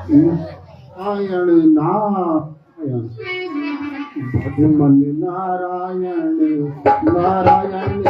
नारायण नारायण भगवन नारायण नारायण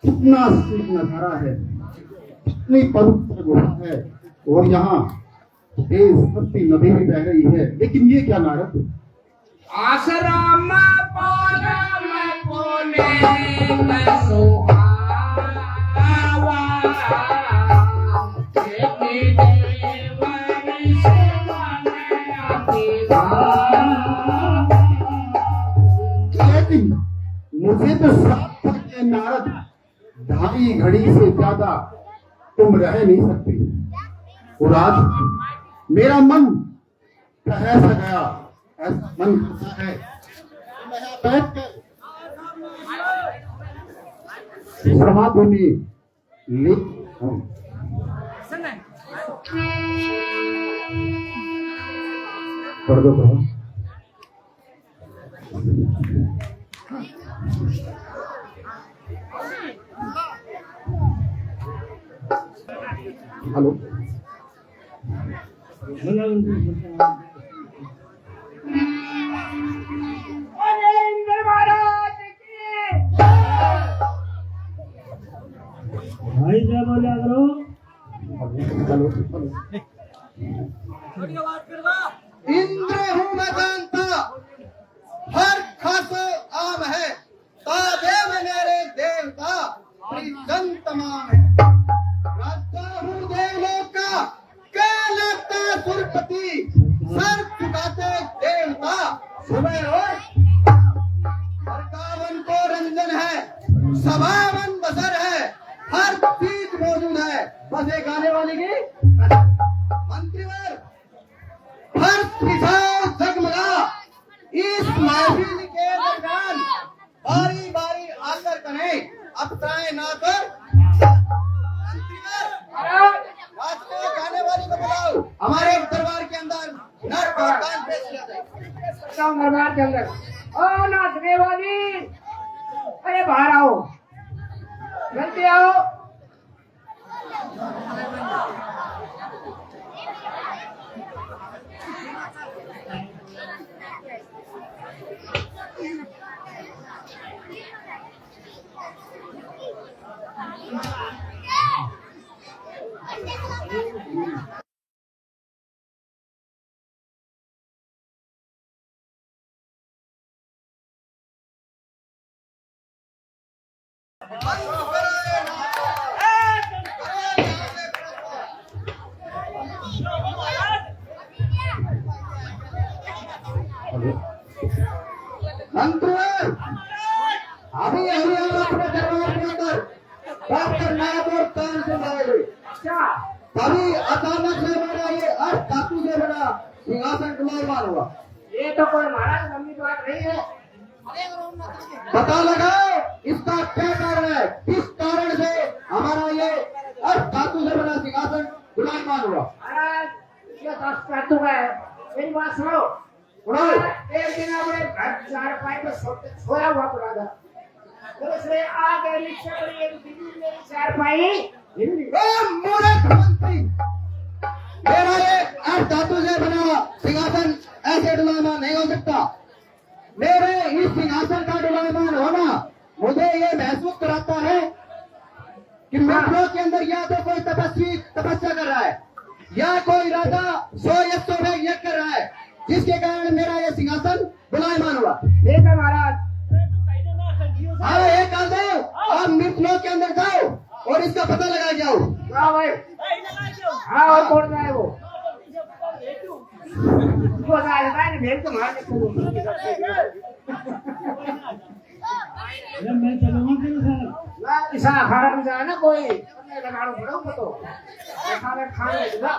कितना सुंदर नजारा है, कितनी पवित्र गुफा है और यहाँ तेज भक्ति नदी भी बह रही है। लेकिन ये क्या नारद, आश्रम परम पुण्य लेकिन मुझे तो साफ था कि नारद, ढाई घड़ी से ज्यादा तुम रह नहीं सकते। और आज मेरा मन कह सा गया, ऐसा मन करता है मैं यहाँ बैठ कर समाधि में लेट हूँ। पढ़ दो पढ़ो। हेलो इंद्र महाराज की भाई क्या बोले करो। हेलो इंद्र हूँ मैं जानता, हर खासो आम है, तादेव मेरे देवता परिजन तमाम है। राजा हूँ देवलोक का, कहलाता सुरपति, सर झुकाते देवता सुबह और हरकावन को रंजन है, सभावन बसर है, हर चीज मौजूद है। बस एक गाने वाले की मंत्रीवर हर पिछाओ जगमगा, इस महफिल के दरमियान बारी बारी आकर करें अपनाए ना कर। रात को गाने वाली को बुलाओ, हमारे दरबार के अंदर नर और कान पेश किया जाए। दरबार के अंदर ओ नाचने वाली, अरे बाहर आओ, जल्दी आओ। मंत्री अभी हरियाणा अपने दरबार के अंदर डॉक्टर नायक और कान से लाए, तभी अचानक से मेरा ये अर्थ धातु से बड़ा सिंहासन डुलायमान हुआ। ये तो कोई महाराज लंबी बात नहीं है। पता लगाओ इसका क्या कारण है, किस कारण से हमारा ये अर्थ धातु से बड़ा सिंहासन डुलायमान हुआ। महाराज ये 10 धातु का है, मेरी बात सुनो। एक दिन अपने घर 4 पाई पे सोया हुआ पड़ा था, तो उसने आगे नीचे पड़ी एक बिजली मेरी 4 पाई मूर्ख मंत्री, मेरा ये अर्थ धातु से बना सिंहासन ऐसे डुलायमान नहीं हो सकता। मेरे इस सिंहासन का डुलायमान होना मुझे ये महसूस कराता है कि मित्रों के अंदर या तो कोई तपस्वी तपस्या कर रहा है या कोई राजा यज्ञ कर रहा है, जिसके कारण मेरा ये सिंहासन डुलायमान हुआ। ठीक है महाराज। हाँ एक काल दो, आप मित्रों के अंदर जाओ और इसका पता लगा जाओ। हाँ भाई, हाँ और कौन है वो? उसको जाए ने भेज तो मार के अरे मैं चलूंगा तेरे साथ। ना ऐसा अखाड़ा में जाए ना कोई अपने लगाड़ो पड़ो तो खाने खाने ना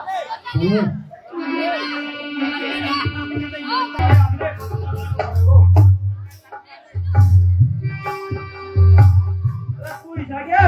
पूरी जागे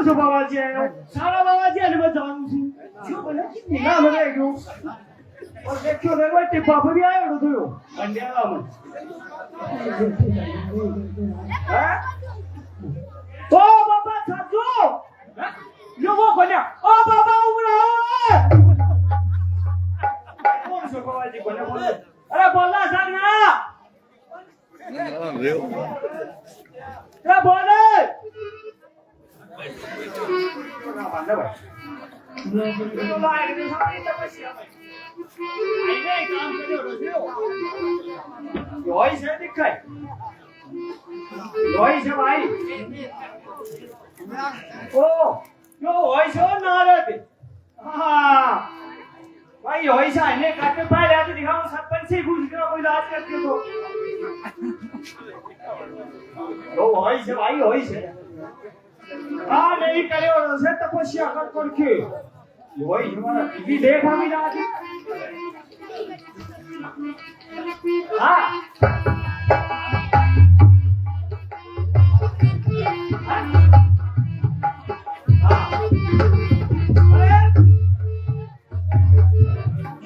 सारा बाबाजी ने मैं जानू सी क्यों बोले कि ना मगे क्यों और देखो देखो टिप्पा भी आया उड़ तो अंडिया का मन हैं ओ बाबा साजू यो वो कोन्या ओ बाबा उड़ा कौन सो बाबाजी कोन्या बोल अरे बोलना सांग ना अरे बोले हाँ नहीं करे और उसे तपस्या कर करके वही हमारा टीवी देखा भी ना हाँ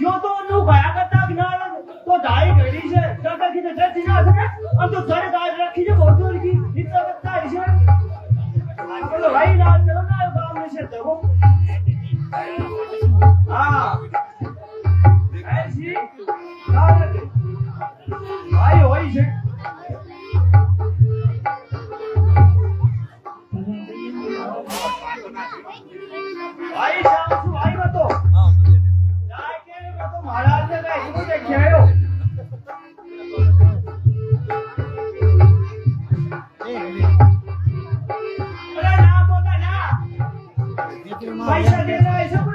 यो तो नु गया करता किनारा तो ढाई घड़ी से ज्यादा की तो जल्दी ना सके हम तो सारे गाड़ी रखी जो बहुत दूर की इतना लगता है इसे तो भाई रात चलो ना गांव में से देखो हाँ ऐसी भाई वही से भाई शाम से भाई बतो जाके बतो महाराज ने कहा इसको देख आयो पैसा दे रहा है सब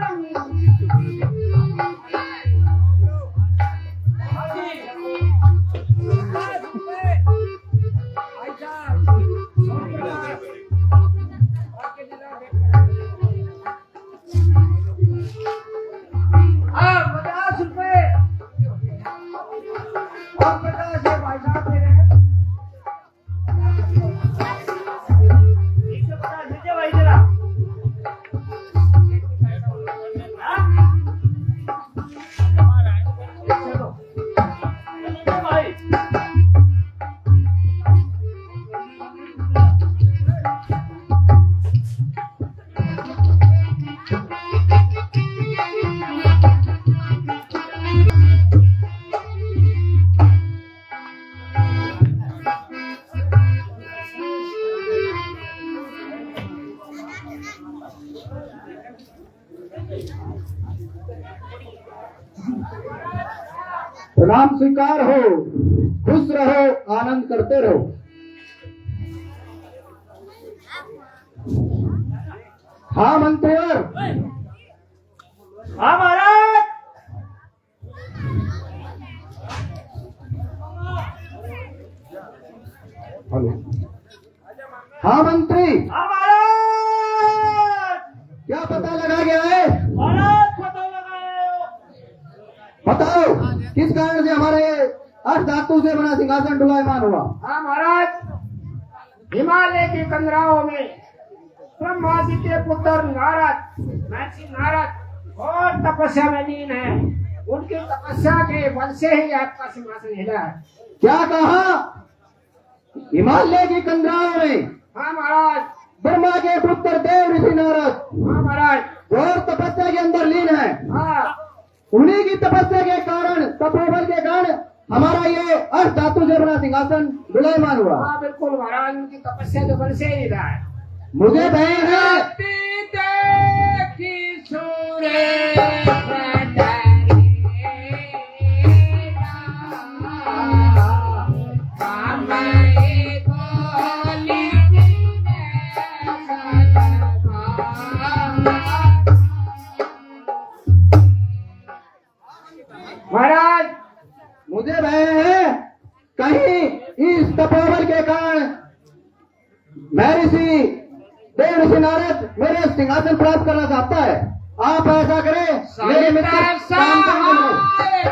प्रणाम स्वीकार हो, खुश रहो, आनंद करते रहो। हाँ मंत्रीवर, हाँ महाराज। हेलो, हाँ मंत्री, हाँ महाराज। क्या पता लगा गया है? महाराज पता लगाओ। बताओ किस कारण से हमारे अष्ट धातु से बना सिंहासन डुलायमान हुआ? हाँ महाराज, हिमालय की कंदराओं में ब्रह्मा जी के पुत्र नारद, महर्षि नारद और तपस्या में लीन है। उनकी तपस्या के बल से ही आपका सिंहासन हिला है। क्या कहा? हिमालय की कंदराओं में हाँ महाराज। ब्रह्मा के पुत्र देव ऋषि नारद हाँ महाराज। और तपस्या के अंदर लीन है। हाँ उन्हीं की तपस्या के कारण, तपोबल के कारण हमारा ये अष्ट धातु से बना सिंहासन डुलायमान हुआ। हाँ बिल्कुल महाराज, उनकी तपस्या के बल से ही हिला है। मुझे बहन है महाराज, मुझे भय है कहीं इस तपोबल के कारण मैं ऋषि देव ऋषि नारद मेरे सिंहासन प्राप्त करना चाहता है। आप ऐसा करें, मेरे मित्र काम करें।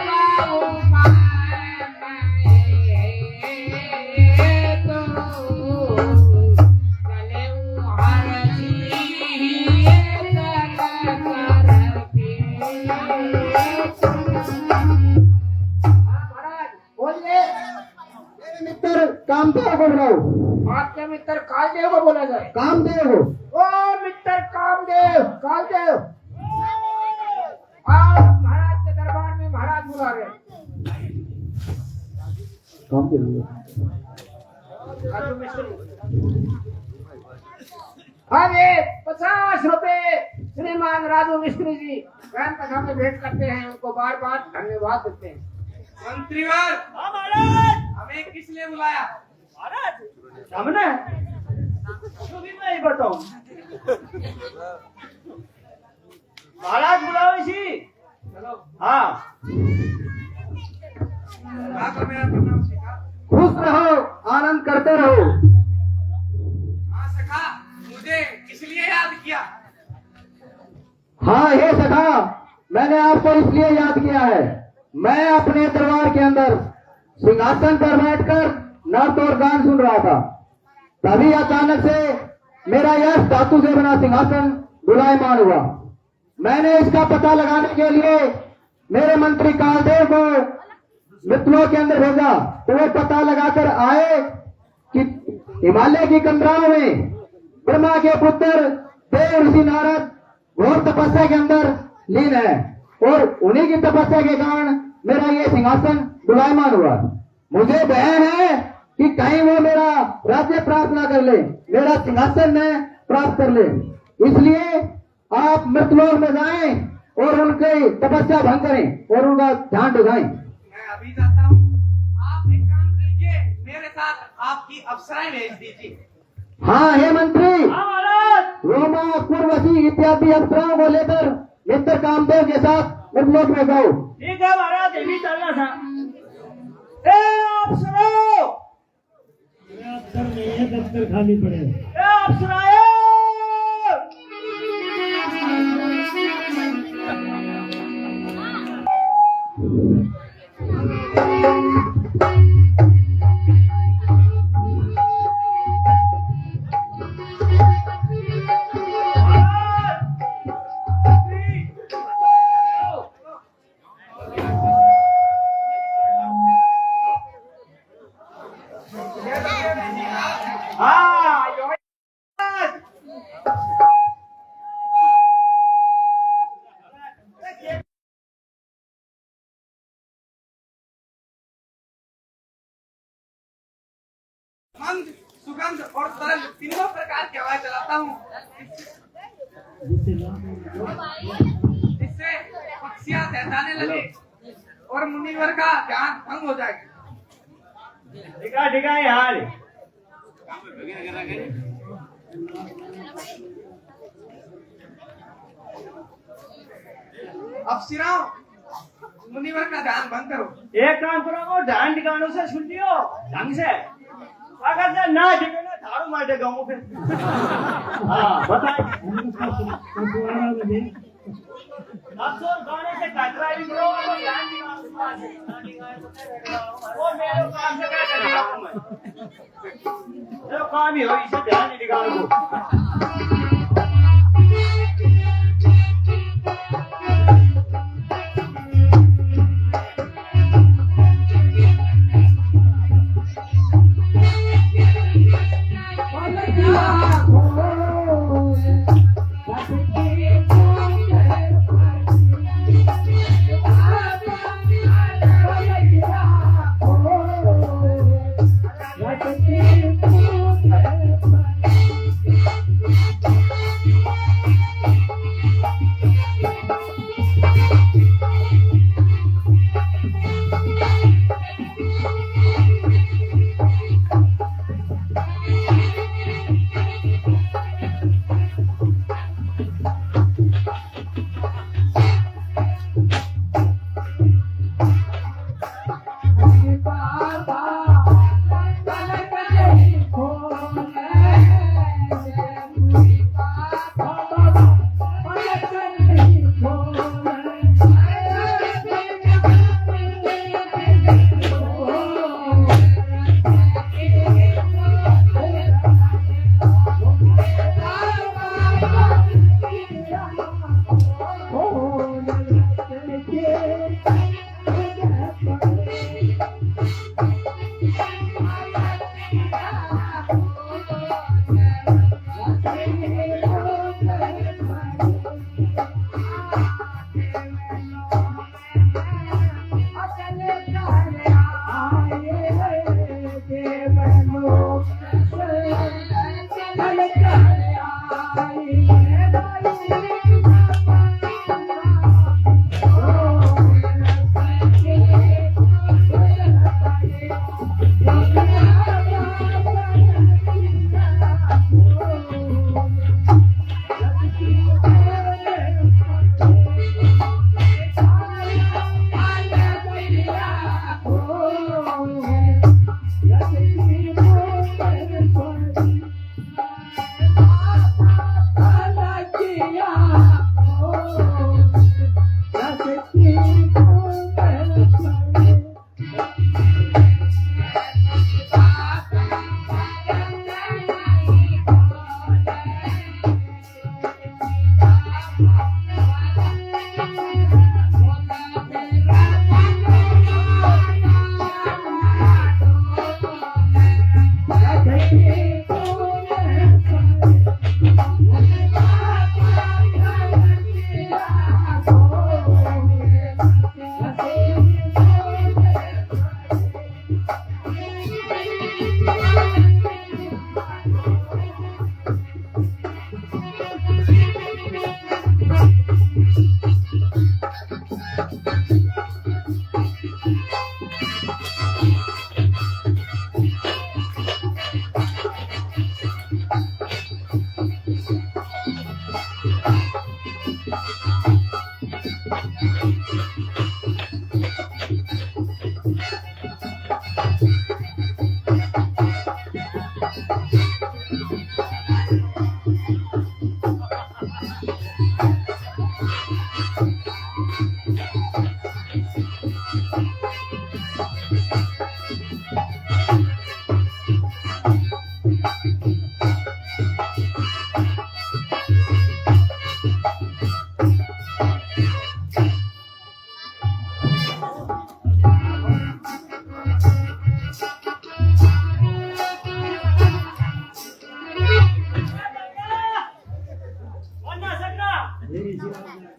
महाराज बोलिए। मेरे मित्र कामदेव को बुलाओ। आपके मित्र कालदेव को बोला जाए। कामदेव हो। ओ मित्र कामदेव, कालदेव, आप महाराज के दरबार में महाराज बुला रहे। अरे 50 रुपए श्रीमान राजू मिस्त्री जी वैन तक हमें भेंट करते हैं, उनको बार बार धन्यवाद देते हैं। मंत्रीवर, हाँ महाराज। हमें किस लिए बुलाया? महाराज सामने तो भी मैं ही बताऊं। महाराज बुलाओ इसी। हाँ आकर मेरा प्रणाम सीखा। खुश रहो, आनंद करते रहो। हाँ सखा, मुझे इसलिए याद किया। हाँ हे सखा, मैंने आपको इसलिए याद किया है। मैं अपने दरबार के अंदर सिंहासन पर बैठकर नर्त और गान सुन रहा था, तभी अचानक से मेरा यह धातु से बना सिंहासन डुलायमान हुआ। मैंने इसका पता लगाने के लिए मेरे मंत्री कालदेव को मित्रों के अंदर भेजा, तो वो पता लगाकर आए कि हिमालय की कंदराओं में ब्रह्मा के पुत्र देव ऋषि नारद घोर तपस्या के अंदर लीन है और उन्हीं की तपस्या के कारण मेरा ये सिंहासन डुलायमान हुआ। मुझे भय है कि कहीं वो मेरा राज्य प्राप्त ना कर ले, मेरा सिंहासन न प्राप्त कर ले। इसलिए आप मृतलोक में जाएं और उनकी तपस्या भंग करें और उनका ध्यान डुलाएं। मैं अभी जाता हूँ। आप एक काम कीजिए, मेरे साथ आपकी अप्सराएं भेज दीजिए। हाँ हे मंत्री, हाँ महाराज। रोमा कुर्वशी इत्यादि अप्सराओं को लेकर मित्र कामदेव के साथ मृतलोक में जाओ। ठीक है महाराज, ये भी चलना था। ए अप्सराओ, अफसर नहीं है, दफ्तर खाली पड़े हैं। ए अप्सराओ। हाँ यो मंद, सुगंध और तरल तीनों प्रकार की हवाएं चलाता हूँ। इससे पक्षियां सहजाने लगे और मुनिवर का ध्यान भंग हो जाएगा। ठीक है यार। अप्सराओं, मुनिवर का ध्यान भंग करो। एक काम करो, ध्यान ठिकानों से सुन लियो ढंग से। अगर से ना ठिकाना थारो झाड़ू मार देगा मुंह पे हाँ बताए कटवारा में अफसोस गाने से ड्राइविंग करो और ध्यान दिखाओ वो मेरे काम से क्या करेगा मैं मेरा काम ही हो इसे ध्यान नहीं दिखाओ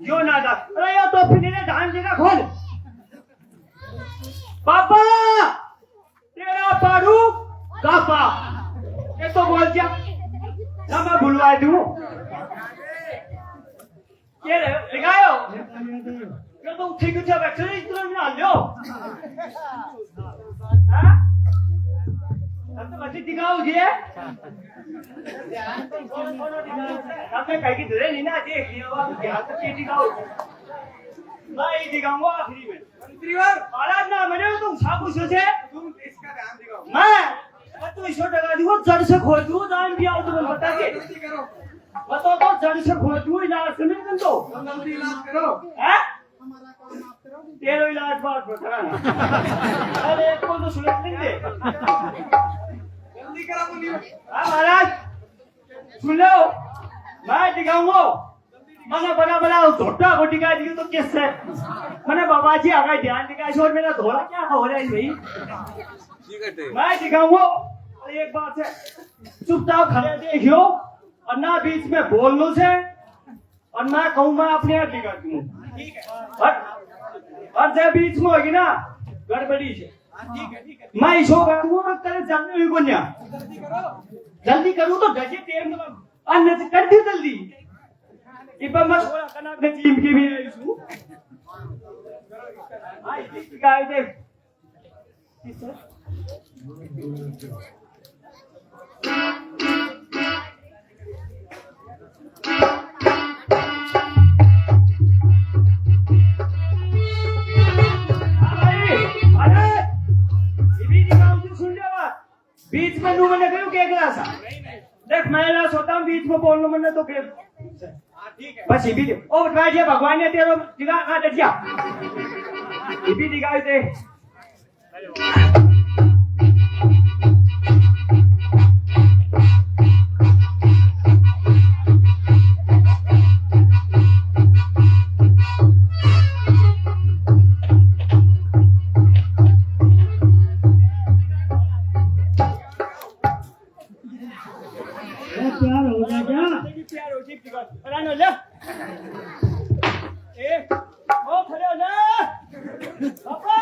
यो नादा अरे यो तो फिर धान जी का खोल पापा तेरा पारू कापा ये तो बोल दिया ना मैं बुलवा दूं ये लगायो ये तो ठीक है बैठे इतना ना लो हां अब तो बच्चे दिखाओ जी आपने कहीं की धरे नहीं ना देख लिया बात क्या तो क्या दिखाओ मैं दिखाऊंगा आखिरी में मंत्रीवर महाराज ना मैंने तुम साबु सोचे तुम इसका ध्यान दिखाओ मैं तो छोटा दूँ जड़ से खोल दूँ दान भी आओ तुम्हें बता के जल्दी करो, बताओ तो जड़ से खोल दूँ इलाज से नहीं कर दो जल्दी इलाज करो। हैं तेरो इलाज बात बता अरे एक को तो सुन लेंगे जल्दी करो मुनीवर। हाँ महाराज सुन लो मैं दिखाऊंगा मैंने बना बना झोटा को दिखा दी तो किस है मैंने बाबा जी आगे ध्यान दिखाई और मेरा धोला क्या हो रहा है भाई मैं दिखाऊंगा और एक बात है चुपचाप खड़े देखियो और ना बीच में बोलने से और मैं कहूँ मैं अपने आप दिखा दूँ ठीक है, और जब बीच में होगी ना गड़बड़ी से ठीक है, ठीक है, मैं इसो बैठूंगा मैं तेरे जानने हुई कोन्या जल्दी करो। जल्दी करूँ तो ढके टेम अन्य से कर दी जल्दी इब मैं थोड़ा करना अपने टीम की भी इशू हां ये गाय दे बीच में नू मैंने कहो क्या करा सा देख मैं ना सोता हूं बीच में बोलने मैंने तो फिर हाँ, ठीक है, बस ये भी ओ बैठ जा भगवान ने तेरो दिखा आ डट जा ये भी दिखाई दे ये प्यार हो गया क्या? प्यार हो जी दिखा अरे नो ले ए ओ खड़े हो ना पापा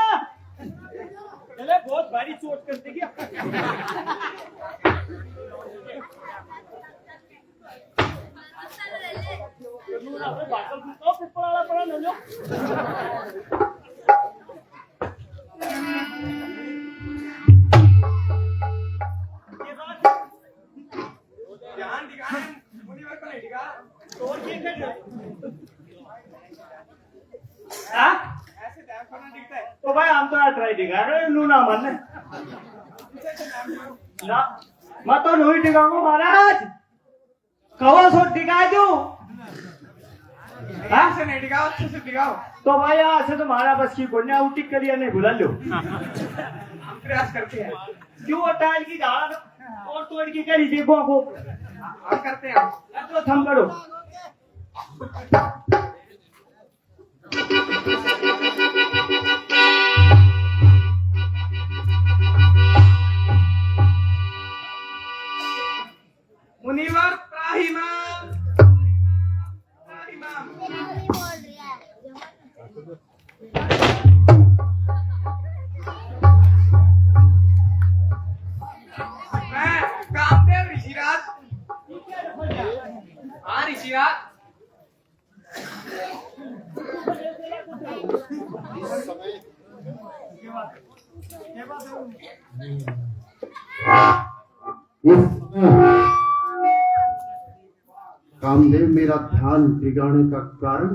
चले बहुत भारी चोट कर देगी पड़ा ना लो ध्यान दिखाना है, मुनीवर को नहीं दिखा। और ये कर हाँ ऐसे ध्यान करना दिखता है। तो भाई हम तो ट्राई दिखा रहे नू ना मन ना मैं तो नहीं दिखाऊंगा महाराज कहो सो दिखा दूं हाँ ऐसे नहीं दिखाओ, अच्छे से दिखाओ। तो भाई यहाँ से तुम्हारा बस की कोन्या उटिक करिए नहीं भुला लो हम प्रयास करते हैं, क्यों टाइल की धार और तोड़ की करी देखो आपको हम करते हैं। तो थम करो मुनीवर त्राहिमाम, त्राहिमाम। मैं कामदेव ऋषिराज। हाँ ऋषिराज, इस कामदेव मेरा ध्यान बिगाड़ने का कारण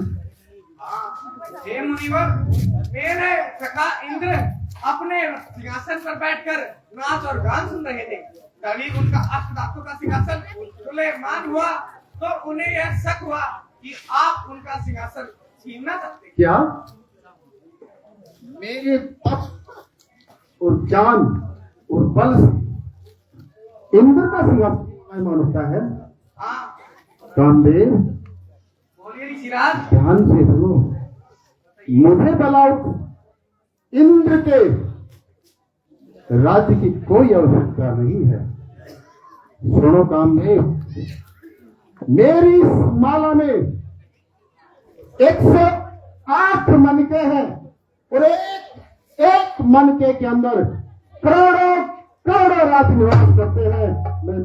हे मुनीवर, मेरे सखा इंद्र अपने सिंहासन पर बैठकर नाच और गान सुन रहे थे। तभी उनका अष्ट धातु का सिंहासन सुलेमान हुआ तो उन्हें यह शक हुआ कि आप उनका सिंहासन छीनना चाहते हैं। क्या मेरे तप और ज्ञान और बल से इंद्र का सिंहासन होता है। हाँ, कामदेव बोलिए ऋषिराज। ध्यान से सुनो, मुझे बलाओ इंद्र के राज्य की कोई आवश्यकता नहीं है। सुनो कामदेव, मेरी इस माला में 108 मनके हैं और एक मनके के अंदर करोड़ों करोड़ों राज निवास करते हैं। मैं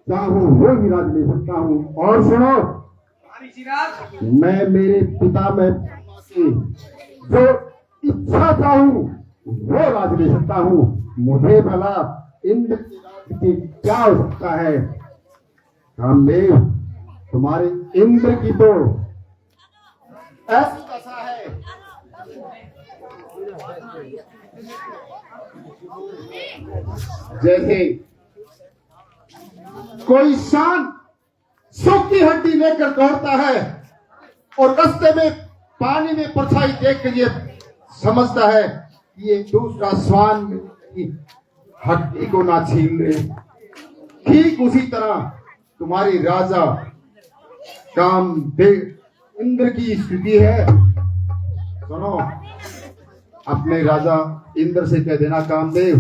चाहूं वो ही राज ले सकता हूं। और सुनो, हाँ ऋषिराज। मैं मेरे पिता में से जो इच्छा चाहूं वो राज ले सकता हूं। मुझे भला इंद्र के राज की क्या आवश्यकता है। कामदेव, तुम्हारे इंद्र की तो ऐसी दशा है जैसे कोई शान सूखी हड्डी लेकर दौड़ता है और रास्ते में पानी में परछाई देख कर ये समझता है कि ये दूसरा श्वान की हड्डी को ना छीन ले। ठीक उसी तरह तुम्हारी राजा कामदेव इंद्र की स्थिति है। सुनो, अपने राजा इंद्र से कह देना, कामदेव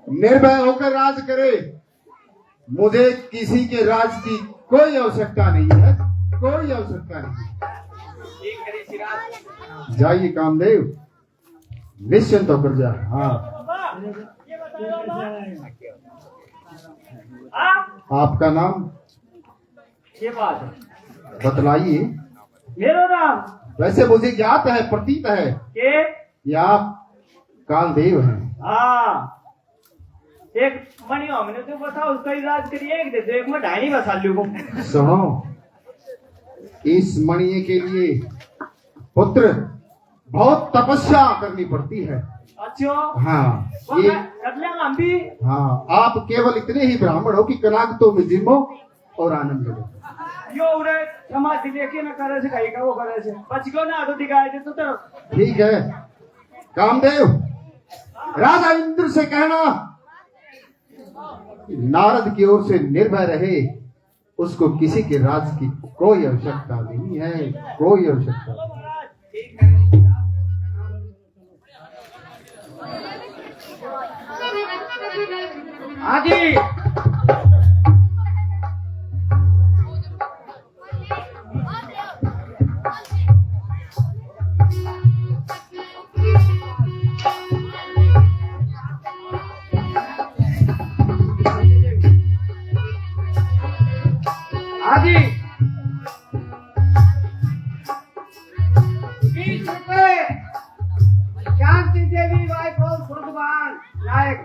निर्भय होकर राज करे, मुझे किसी के राज की कोई आवश्यकता नहीं है, कोई आवश्यकता नहीं। ठीक है ऋषिराज। जाइए कामदेव, निश्चिंत होकर जा। हाँ, ये बताओ बाबा। आपका नाम ये बात है। बतलाइए। मेरा नाम वैसे मुझे ज्ञात है, प्रतीत है के कि आप कालदेव हैं। हाँ, एक मणियों मैंने तो बताओ उसका इलाज करिए, एक दे दो, एक में ढाई बसा लूँ। सुनो, इस मणि के लिए पुत्र बहुत तपस्या करनी पड़ती है। अच्छा, हाँ, वो ये कर लेंगे हम भी। हाँ, आप केवल इतने ही ब्राह्मण हो कि कनागतों में जिमो और आनंद लो। यो उरे समाधि लेके न करे से कहीं का वो करे से बच गयो ना तो दिखाई दे तो ठीक है कामदेव, राजा इंद्र से कहना नारद की ओर से निर्भय रहे, उसको किसी के राज की कोई आवश्यकता नहीं है, कोई आवश्यकता नहीं। ठीक है ऋषिराज। हाँ जी। आदि 20 रुपए शांति देवी वाइफ ऑफ सुरगवान नायक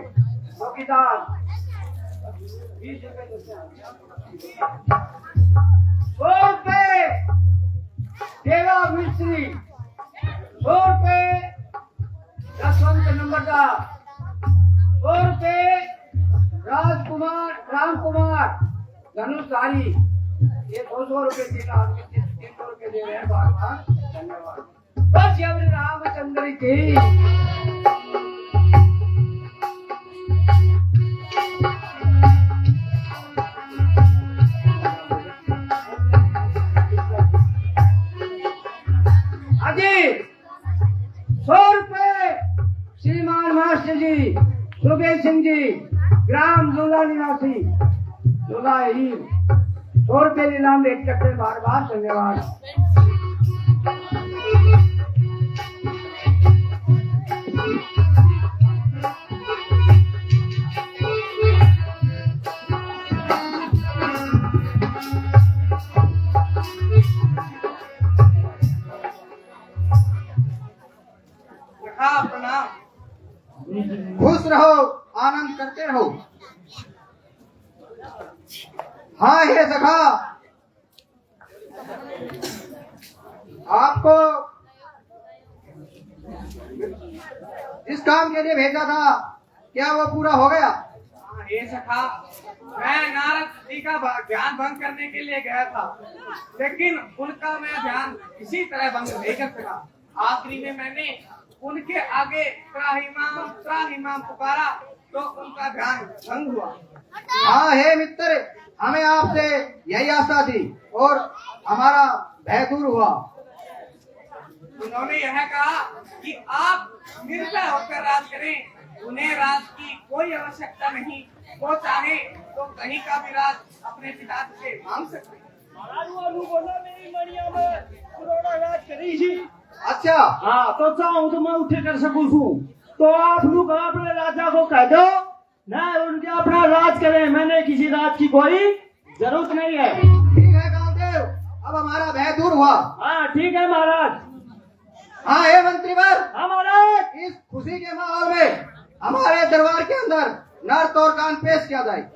चौकीदार 20 रुपए 100 रुपए देवा मिस्त्री 100 रुपए जसवंत नंबरदार 100 रुपए राजकुमार रामकुमार धनुषधारी। ये 200 रुपए की 300 रुपए दे रहे हैं बार बार, धन्यवाद। बस अब रामचंद्र की। अजी 100 रुपए श्रीमान मास्टर जी सुबेश सिंह जी, ग्राम लूला निवासी लूला ही। 100 रुपए नीलाम देख सकते हैं बार बार, धन्यवाद। सखा प्रणाम। खुश रहो, आनंद करते रहो। हाँ हे सखा, आपको इस काम के लिए भेजा था, क्या वो पूरा हो गया? ये सखा, मैं नारद जी का ध्यान भंग करने के लिए गया था, लेकिन उनका मैं ध्यान किसी तरह भंग नहीं कर सका। आखिरी में मैंने उनके आगे त्राहिमाम पुकारा तो उनका ध्यान भंग हुआ। हाँ हे मित्र, हमें आपसे यही आशा थी और हमारा भय दूर हुआ। उन्होंने यह कहा कि आप निर्भय होकर राज करें, उन्हें राज की कोई आवश्यकता नहीं, वो चाहे तो कहीं का भी राज अपने पिता से मांग सकते। महाराज वो अनु बोला मेरी मणिया में करोड़ा राज करी थी। अच्छा, हाँ तो चाहूँ तो मैं उठे कर सकूँ तो आप लोग अपने राजा को कह दो ना उनके अपना राज करें, मैंने किसी राज की कोई जरूरत नहीं है। ठीक है कामदेव, अब हमारा भय दूर हुआ। हाँ ठीक है महाराज। हाँ हे मंत्रीवर, हाँ महाराज। इस खुशी के माहौल में हमारे दरबार के अंदर नर्त और गान पेश किया जाए।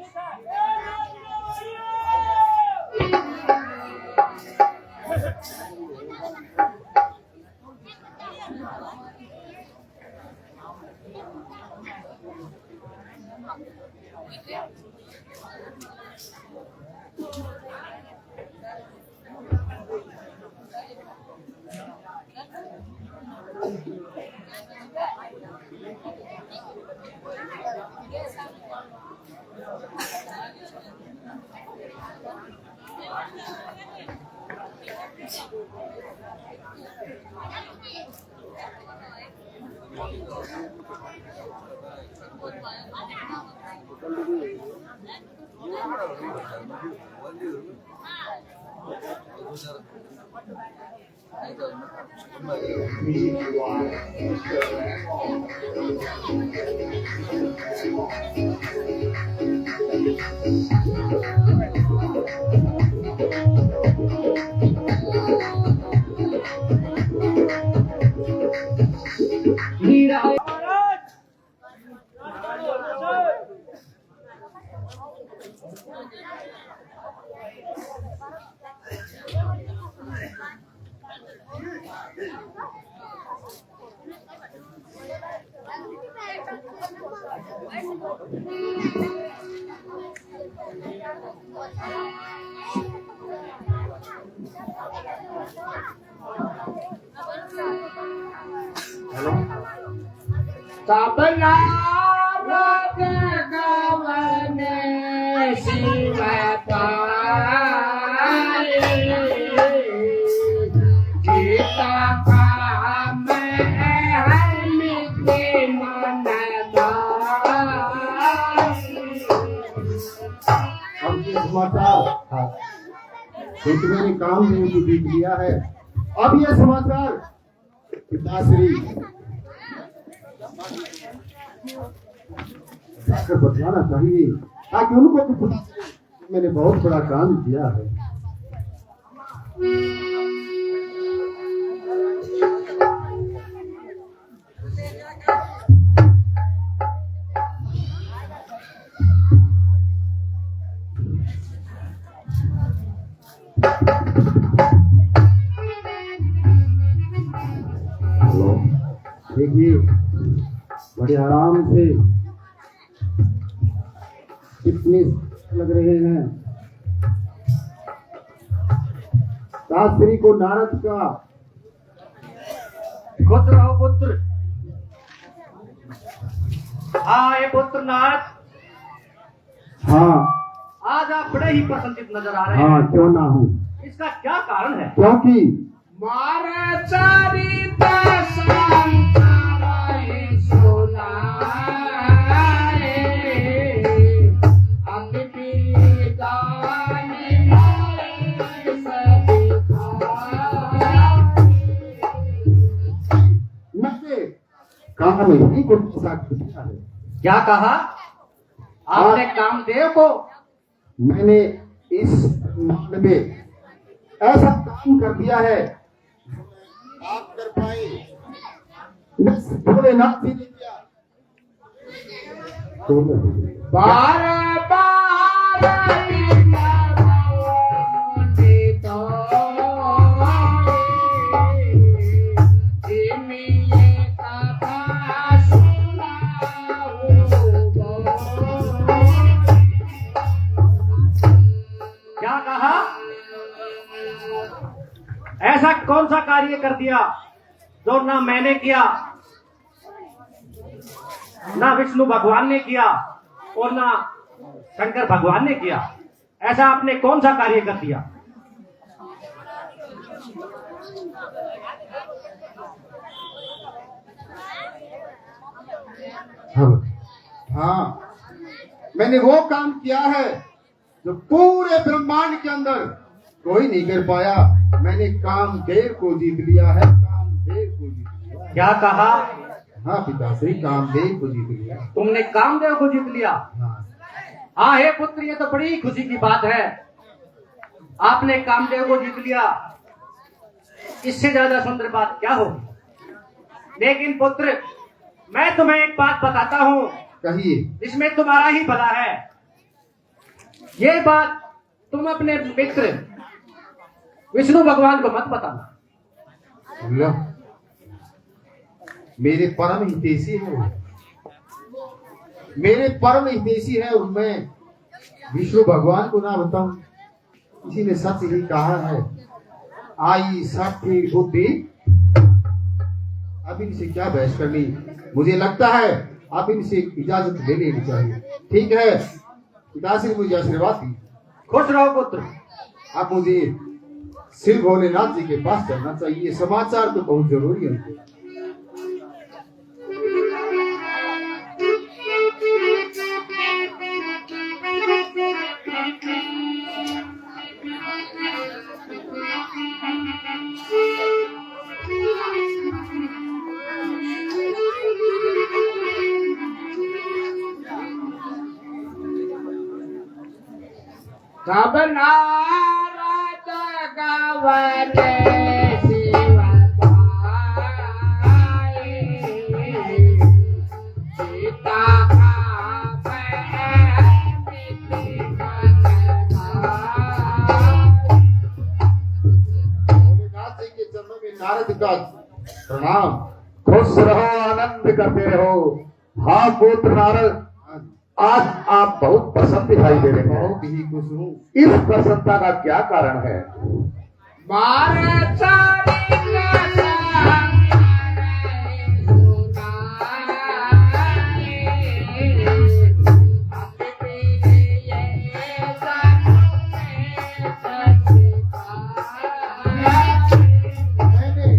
सपना गवन शिव पाए गीता काम है मिटे मन अब ये समाचार एक मैंने काम देव को देख लिया है। अब ये समाचार पिताश्री जाकर बतलाना चाहिए ताकि उनको भी पता चले मैंने बहुत बड़ा काम किया है। हेलो, देखिए बड़े आराम से कितने लग रहे हैं। शास्त्री को नारद का खुश रहो पुत्र। हाँ ये पुत्र नारद, हाँ आज आप बड़े ही प्रसन्नित नजर आ रहे हाँ हैं। क्यों ना हूँ, इसका क्या कारण है? क्योंकि मारा चरित संसार सुनाए अति पीदान मैंने कहा नहीं कुछ साथ किया है। क्या कहा आपने कामदेव को? मैंने इस ब्रह्मांड में ऐसा काम कर दिया है आप कर पाए भोलेनाथ जी ने किया। बार बार क्या कहा? ऐसा कौन सा कार्य कर दिया जो ना मैंने किया, ना विष्णु भगवान ने किया और ना शंकर भगवान ने किया? ऐसा आपने कौन सा कार्य कर दिया? हाँ मैंने वो काम किया है जो पूरे ब्रह्मांड के अंदर कोई नहीं कर पाया। मैंने कामदेव को जीत लिया है, कामदेव को जीत लिया। क्या कहा? हाँ पिताश्री कामदेव को जीत लिया। तुमने कामदेव को जीत लिया? हाँ हाँ हे पुत्र, ये तो बड़ी खुशी की बात है। आपने कामदेव को जीत लिया, इससे ज्यादा सुंदर बात क्या होगी? लेकिन पुत्र, मैं तुम्हें एक बात बताता हूँ, कहिए। इसमें तुम्हारा ही भला है। ये बात तुम अपने मित्र विष्णु भगवान को मत बताना। लो, मेरे परम हितैषी है वो। मेरे परम हितैषी है उनमें विष्णु भगवान को ना बताऊं। किसी ने सच ही कहा है, आई साठी बुद्धि। अब इनसे क्या बहस करनी। मुझे लगता है आप इनसे इजाजत ले लेनी चाहिए। ठीक है, पिताश्री मुझे आशीर्वाद दी। खुश रहो पुत्र। आप मुझे शिव भोलेनाथ जी के पास चलना चाहिए, समाचार तो बहुत जरूरी है। सब नारद गवने शिव पाए, सीता भोलेनाथ जी के चरणों में नारद का प्रणाम। खुश रहो, आनंद करते रहो। हाँ पुत्र नारद, आज आप बहुत प्रसन्न दिखाई दे रहे हैं। बहुत ही खुश हूँ। इस प्रसन्नता का क्या कारण है? मारे सारी मैंने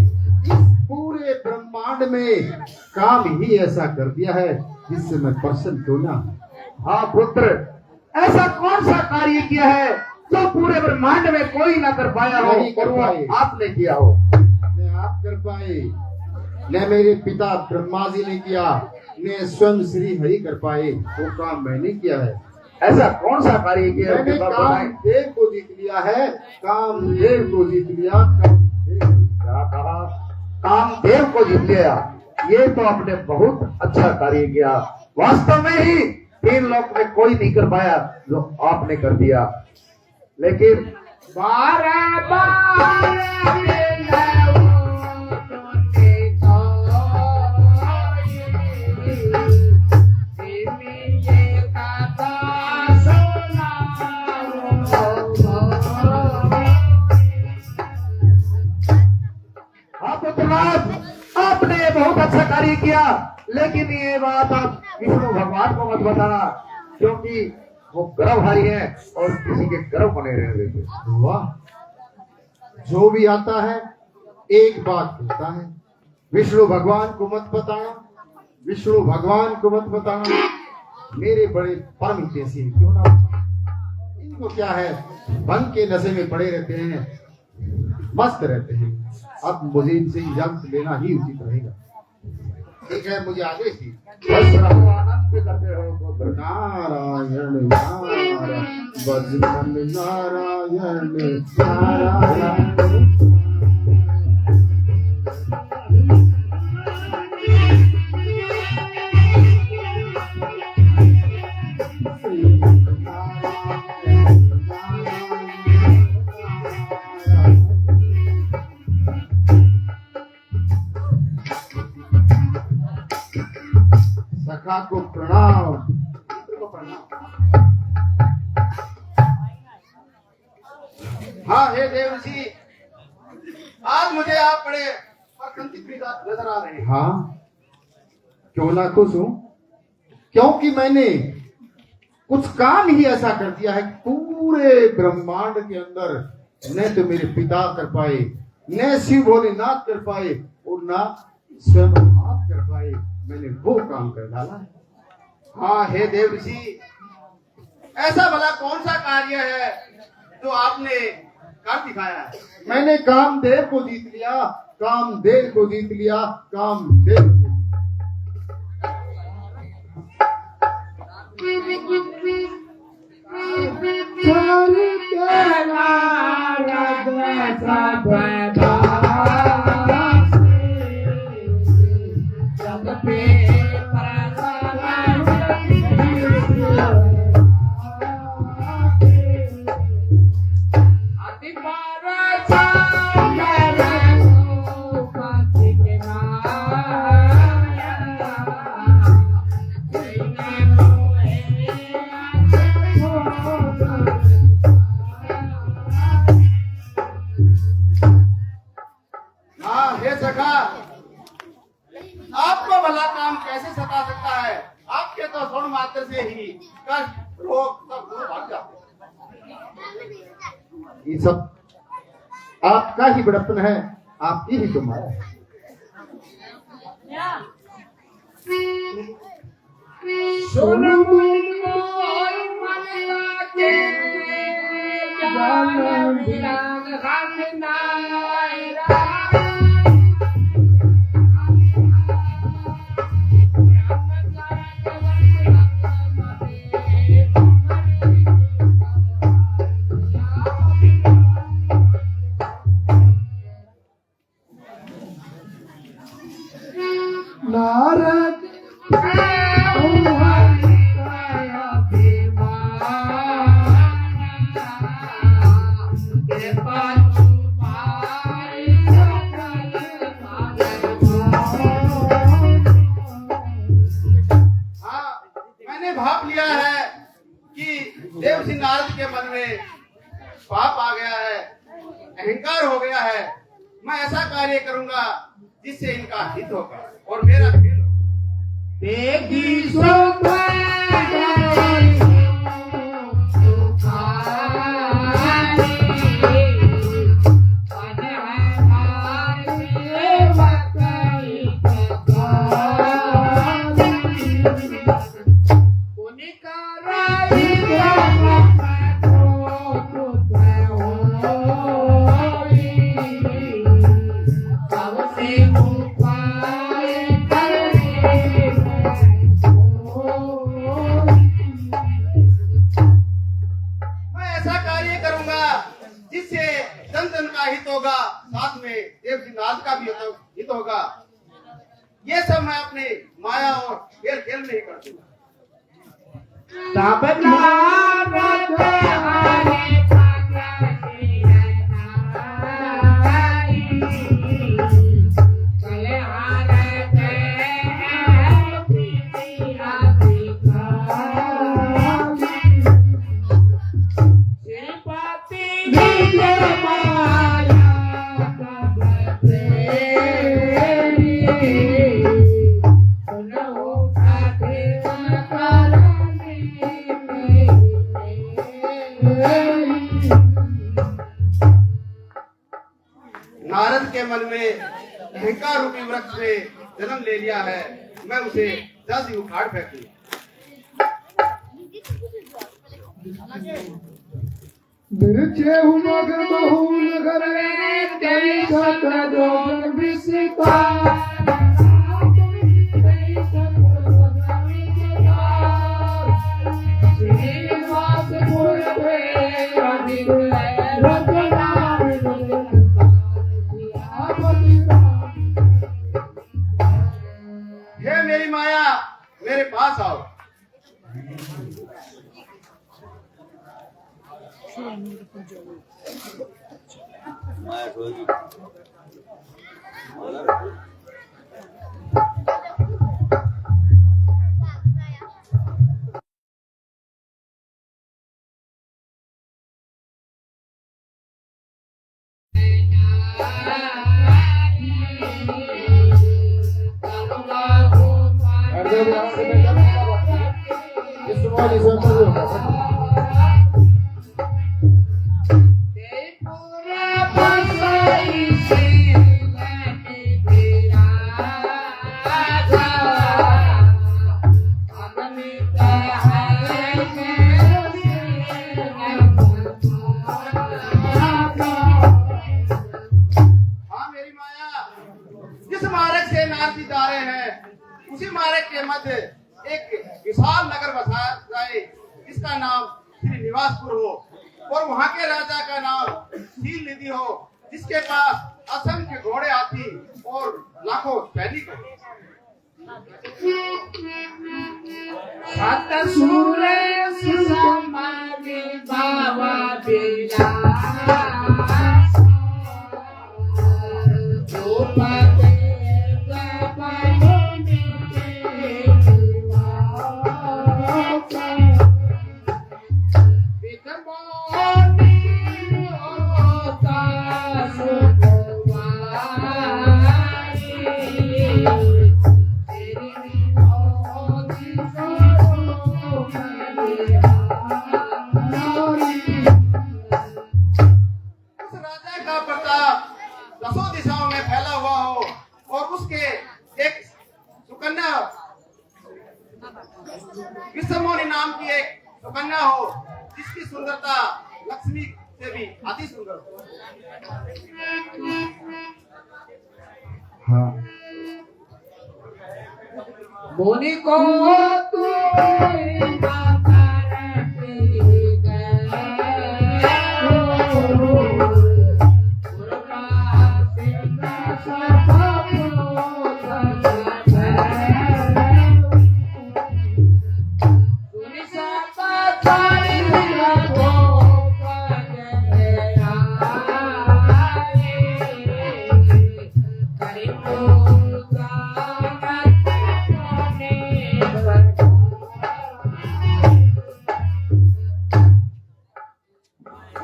इस पूरे ब्रह्मांड में काम ही ऐसा कर दिया है जिससे मैं प्रसन्न क्यों ना। हाँ पुत्र, ऐसा कौन सा कार्य किया है जो पूरे ब्रह्मांड में कोई ना कर पाया हो नहीं कर और वो पाए। आपने किया हो? न आप कर पाए, न मेरे पिता ब्रह्मा जी ने किया, न स्वयं श्री हरि कर पाए। वो काम मैंने किया है। ऐसा कौन सा कार्य किया है? मैंने कृपा बताएं। कामदेव को जीत लिया है। कामदेव को जीत लिया। कामदेव। क्या कहा? कामदेव को जीत लिया। ये तो आपने बहुत अच्छा कार्य किया। वास्तव में ही तीन लोक में कोई नहीं कर पाया जो आपने कर दिया। लेकिन बारे बारे हाँ पुत्रनाथ, आपने ये बहुत अच्छा कार्य किया, लेकिन ये बात आप विष्णु भगवान को मत बताना, क्योंकि वो गर्वहारी है और किसी के गर्व को नहीं रहने देते। वाह, जो भी आता है एक बात कहता है, विष्णु भगवान को मत बताना, विष्णु भगवान को मत बताना। मेरे बड़े परम हितैषी हैं, क्यों ना बताना। इनको क्या है, भंग के नशे में पड़े रहते हैं, मस्त रहते हैं। अब मुझे इनसे इजाजत लेना ही उचित रहेगा। ठीक है, मुझे आदेश दी। बस रहो, आनंद करते रहो पुत्र। नारायण नारायण बजरंग नारायण नारायण। सखा को प्रणाम। हाँ हे देवसी, आज मुझे आप बड़े नजर आ रहे हैं। हाँ, क्यों ना खुश हूं, क्योंकि मैंने कुछ काम ही ऐसा कर दिया है कि पूरे ब्रह्मांड के अंदर न तो मेरे पिता कर पाए, न शिव भोलेनाथ कर पाए और न स्वयं आप कर पाए। मैंने वो काम कर डाला है। हाँ हे देव ऋषि, ऐसा भला कौन सा कार्य है जो आपने कर दिखाया है? मैंने कामदेव को जीत लिया, कामदेव को जीत लिया, कामदेव को। राष्ट्र लोग सब दूर भाग जाते हैं। ये सब आपका ही बड़प्पन है, आपकी ही तो माया है। सुन मोई मलिया के जान बिराग खान नायरा नारद मैंने भाप लिया है कि देवसी नारद के मन में पाप आ गया है, अहंकार हो गया है। मैं ऐसा कार्य करूंगा जिससे इनका हित होगा और मेरा खेल होगा। जिससे जन जन का हित होगा, साथ में देवसी नारद का भी हित होगा। ये सब मैं अपने माया और खेल खेल में ही कर दूंगा। नारद के मन में अहंकार रूपी वृक्ष ने जन्म ले लिया है, मैं उसे जल्द ही उखाड़ फेंकूं। बिरचे हुमग बहुल घरे तेरी सतरो विसिता श्रीनिवास पुरवे हे मेरी माया, मेरे पास आओ। जिस मार्ग से नारदी जा रहे हैं, उसी मार्ग के मध्य एक विशाल नगर बसाया जाए, जिसका नाम श्रीनिवासपुर हो और वहाँ के राजा का नाम शील निधि हो, जिसके पास असंख्य घोड़े हाथी और लाखों सैनिक हो। कन्या हो जिसकी सुंदरता लक्ष्मी से भी अति सुंदर हो। हाँ बोनी को तू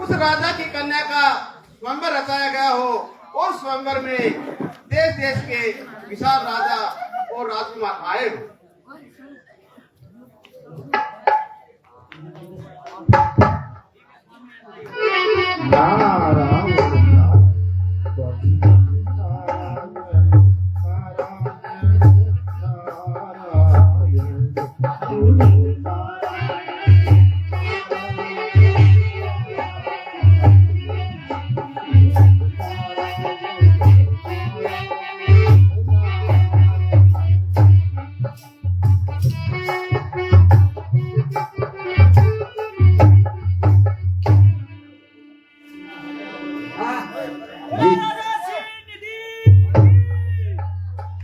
उस राजा की कन्या का स्वयंवर रचाया गया हो और स्वयंवर में देश देश के विशाल राजा और राजकुमार आए हो।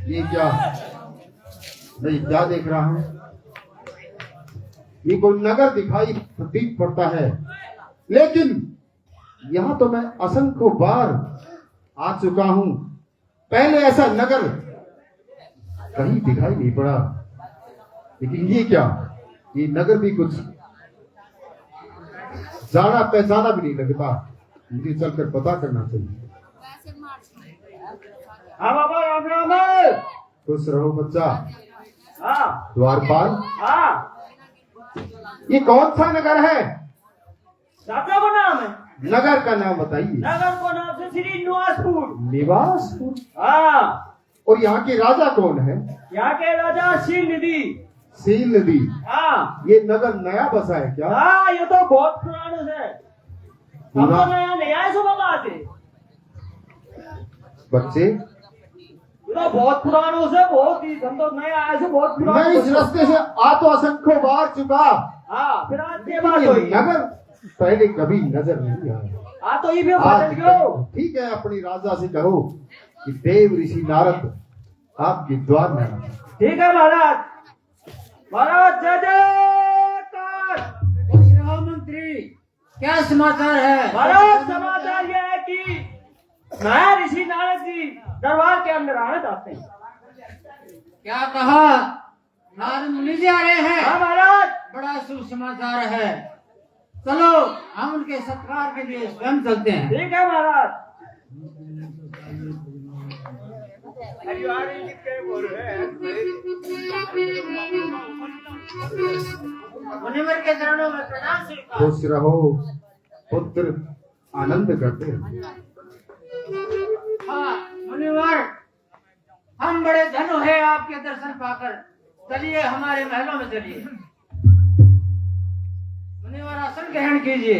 ये क्या मैं क्या देख रहा हूँ? ये कोई नगर दिखाई प्रतीत पड़ता है, लेकिन यहाँ तो मैं असंख्य बार आ चुका हूँ। पहले ऐसा नगर कहीं दिखाई नहीं पड़ा, लेकिन ये क्या? ये नगर भी कुछ जाना पहचाना भी नहीं लगता। मुझे चलकर पता करना चाहिए। हाँ बाबा राम राम। खुश रहो बच्चा। हाँ द्वारपाल, हाँ ये कौन सा नगर है? राजा का नाम है। नगर का नाम बताइए। नगर को नाम से श्री निवासपुर। निवासपुर। हाँ। और यहाँ के राजा कौन है? यहाँ के राजा शील निधि। शील नदी। हाँ ये नगर नया बसा है क्या? हाँ, ये तो बहुत पुराना है। हम पूरा- तो नया नहीं आए सुबह बात है। बच्चे, ये तो बहुत पुराना से, बहुत ही हम तो नया आए से बहुत मैं पुराना। इस रास्ते से आ तो असंख्य बार चुका। हाँ फिर आज के बाद ये हुई। नगर पहले कभी नजर नहीं आया। हाँ तो ये भी आज बदल गयो। ठीक है, अपनी राजा से कहो कि देव ऋषि नारद आपके द्वार में आना। ठीक है महाराज। महाराज जय जयकार। मंत्री क्या समाचार है? महाराज समाचार यह है कि मैं ऋषि नारद जी दरबार के अंदर आना चाहते हैं। क्या कहा? नारद मुनि जी आ रहे हैं। हाँ महाराज। बड़ा शुभ समाचार है। चलो हम उनके सत्कार के लिए स्वयं चलते हैं। ठीक है महाराज। मुनिवर के चरणों में प्रणाम स्वीकार। खुश रहो पुत्र, आनंद करते रहो। हाँ मुनिवर, हम बड़े धन्य है आपके दर्शन पाकर। चलिए हमारे महलों में चलिए। मुनिवर आसन ग्रहण कीजिए।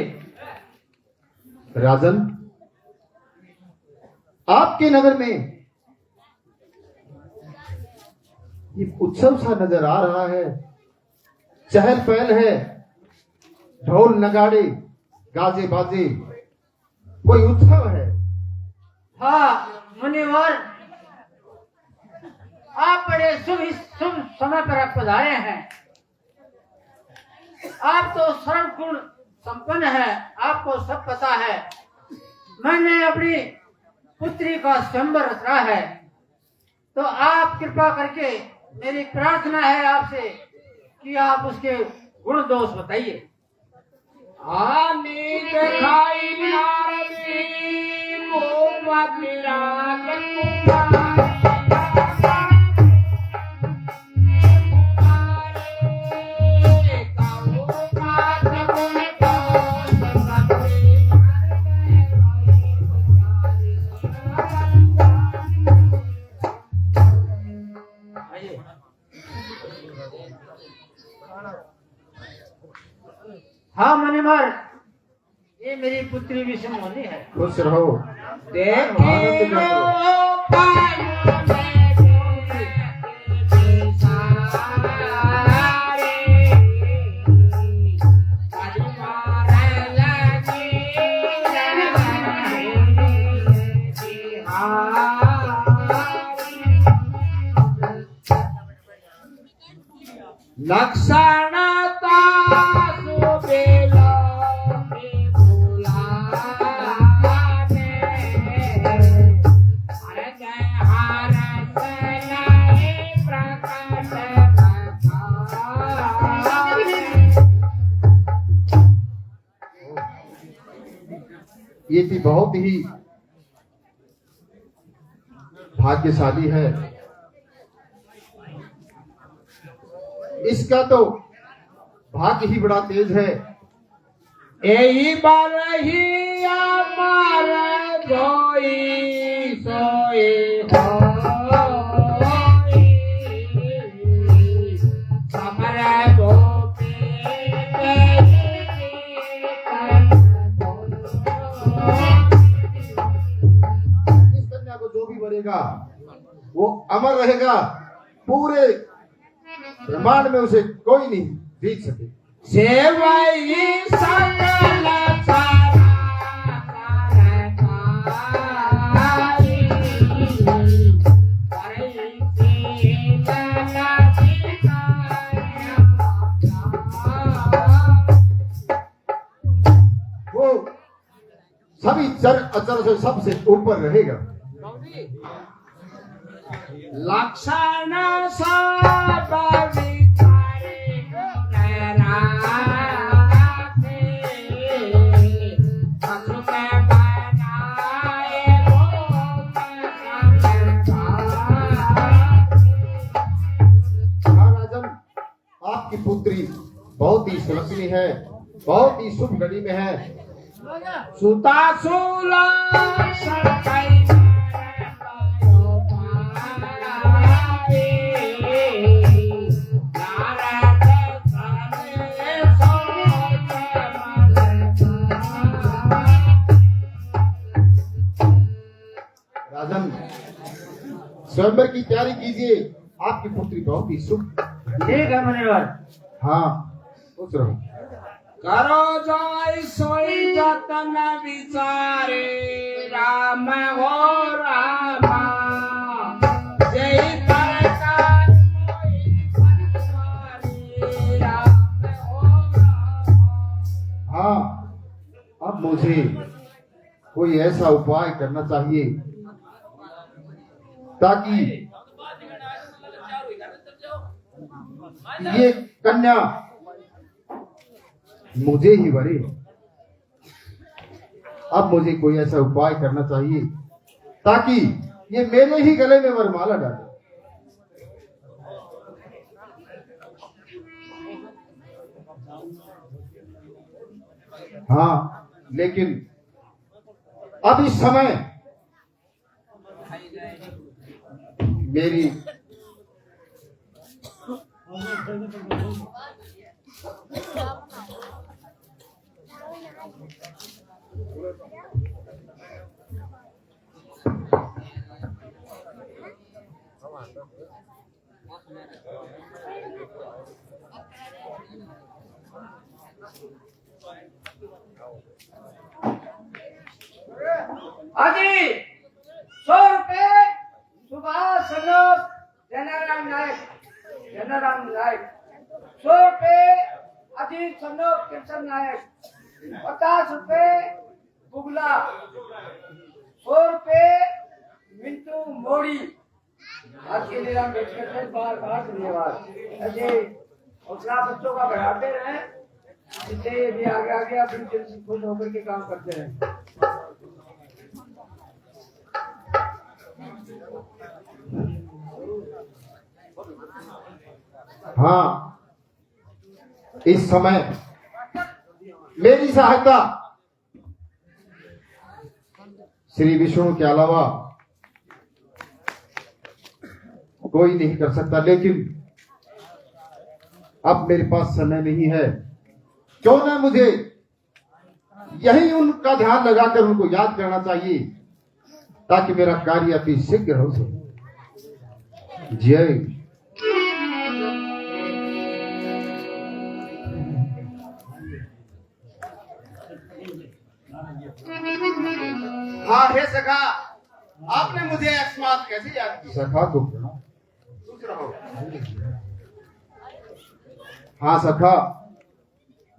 राजन, आपके नगर में ये उत्सव सा नजर आ रहा है। चहल पहल है, ढोल नगाड़े गाजे बाजे, कोई उत्सव है। हाँ मुनिवर, आप बड़े शुभ समय पर पधारे हैं। आप तो सर्व गुण संपन्न है, आपको सब पता है। मैंने अपनी पुत्री का स्वयंवर रचा है, तो आप कृपा करके मेरी प्रार्थना है आपसे कि आप उसके गुण दोष बताइए। हाँ मुनिवर, ये मेरी पुत्री विष्णुमणि है। खुश रहो। देखे लक्षण ये भी बहुत ही भाग्यशाली है। इसका तो भाग्य ही बड़ा तेज है। यही बार ही अमर जोई सोई होई समर गोपी इस कन्या को जो भी बनेगा वो अमर रहेगा। पूरे ब्रह्मांड में उसे कोई नहीं जीत सके। सेवई सकल वो सभी चर अचर से सबसे ऊपर रहेगा। लक्षण राजन, आपकी पुत्री बहुत ही सुलक्षणी है, बहुत ही शुभ घड़ी में है। सुता सुला राजन, स्वयंवर की तैयारी कीजिए। आपकी पुत्री बहुत ही शुभ। ठीक है मुनिवर। हाँ, खुश रहो। करो जाय सोई जतन विचारे राम हो रामा जय परकार राम हो रामा। हाँ, अब मुझे कोई ऐसा उपाय करना चाहिए ताकि ये कन्या मुझे ही वरे। अब मुझे कोई ऐसा उपाय करना चाहिए ताकि ये मेरे ही गले में वरमाला डाले। हाँ, लेकिन अब इस समय मेरी अजी 100 रुपए सुभाष सनोप जनाराम नायक 100 रुपए अजीत सनोप कृष्ण नायक 50 रुपए बुगला 100 रुपए मिंटू मोड़ी। आज के लिए हम बार बार धन्यवाद। अजय हौसला बच्चों का बढ़ाते रहे, इससे ये भी आगे आगे अपनी दिल से खुश होकर के काम करते रहे। हाँ, इस समय मेरी सहायता श्री विष्णु के अलावा कोई नहीं कर सकता। लेकिन अब मेरे पास समय नहीं है। क्यों न मुझे यही उनका ध्यान लगाकर उनको याद करना चाहिए ताकि मेरा कार्य अति शीघ्र हो सके। जय। हाँ हे सखा, आपने मुझे अकस्मात कैसे याद किया? सखा को पूछ रहा हूं। हाँ सखा,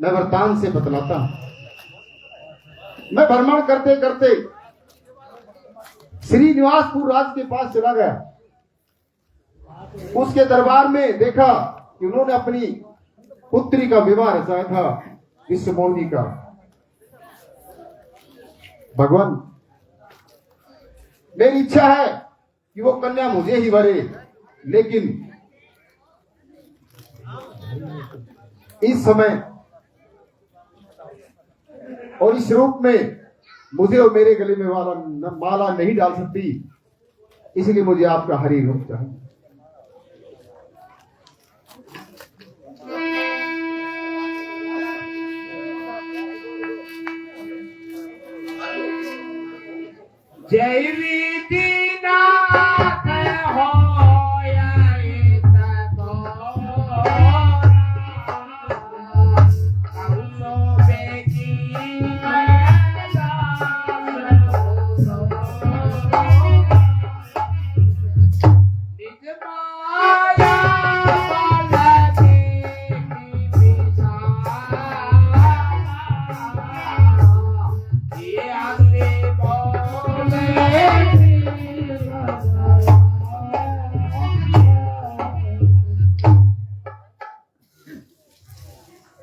मैं वृतांत से बतलाता हूं। मैं भ्रमण करते करते श्रीनिवासपुर राज के पास चला गया। उसके दरबार में देखा कि उन्होंने अपनी पुत्री का विवाह रचाया था विश्वमोहिनी का। भगवान, मेरी इच्छा है कि वो कन्या मुझे ही वरे, लेकिन इस समय और इस रूप में मुझे और मेरे गले में माला नहीं डाल सकती, इसलिए मुझे आपका हरि रूप चाहिए। जय दीनानाथ होया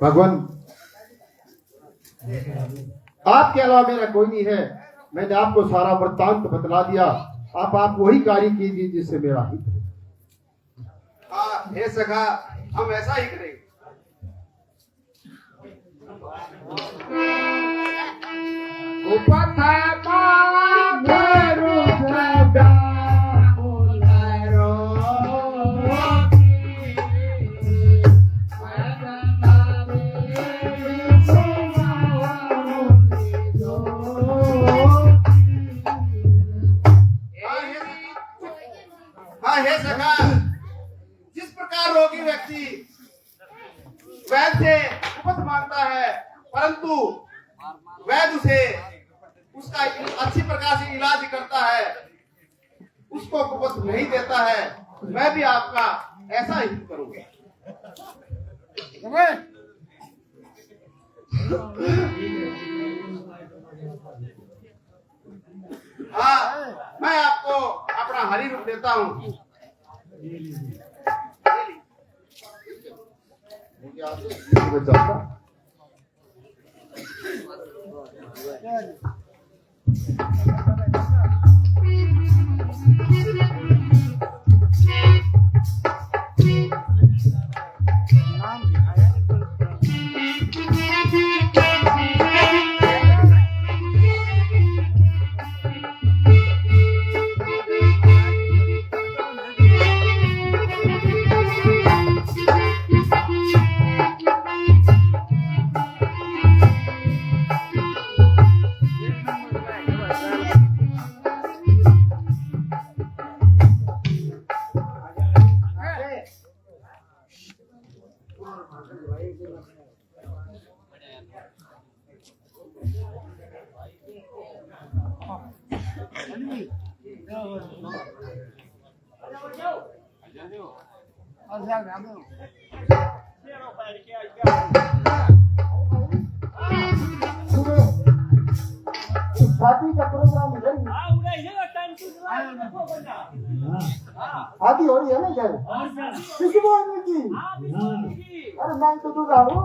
भगवान, आपके अलावा मेरा कोई नहीं है। मैंने आपको सारा वृत्तांत बतला दिया। आप वही कार्य कीजिए जिससे मेरा हित हो। हाँ हे सखा, हम ऐसा ही करेंगे। हाँ हे सखा, जिस प्रकार रोगी व्यक्ति वैद्य से उपत मांगता है, परंतु वैद्य उसे उसका अच्छी प्रकार से इलाज करता है, उसको कुपत नहीं देता है, मैं भी आपका ऐसा ही करूंगा। हाँ, मैं आपको अपना हरि रूप देता हूँ। शादी का प्रोग्राम है। शादी हो रही है ना घर? किसी बोल की? अरे मैं तो दूंगा हूँ।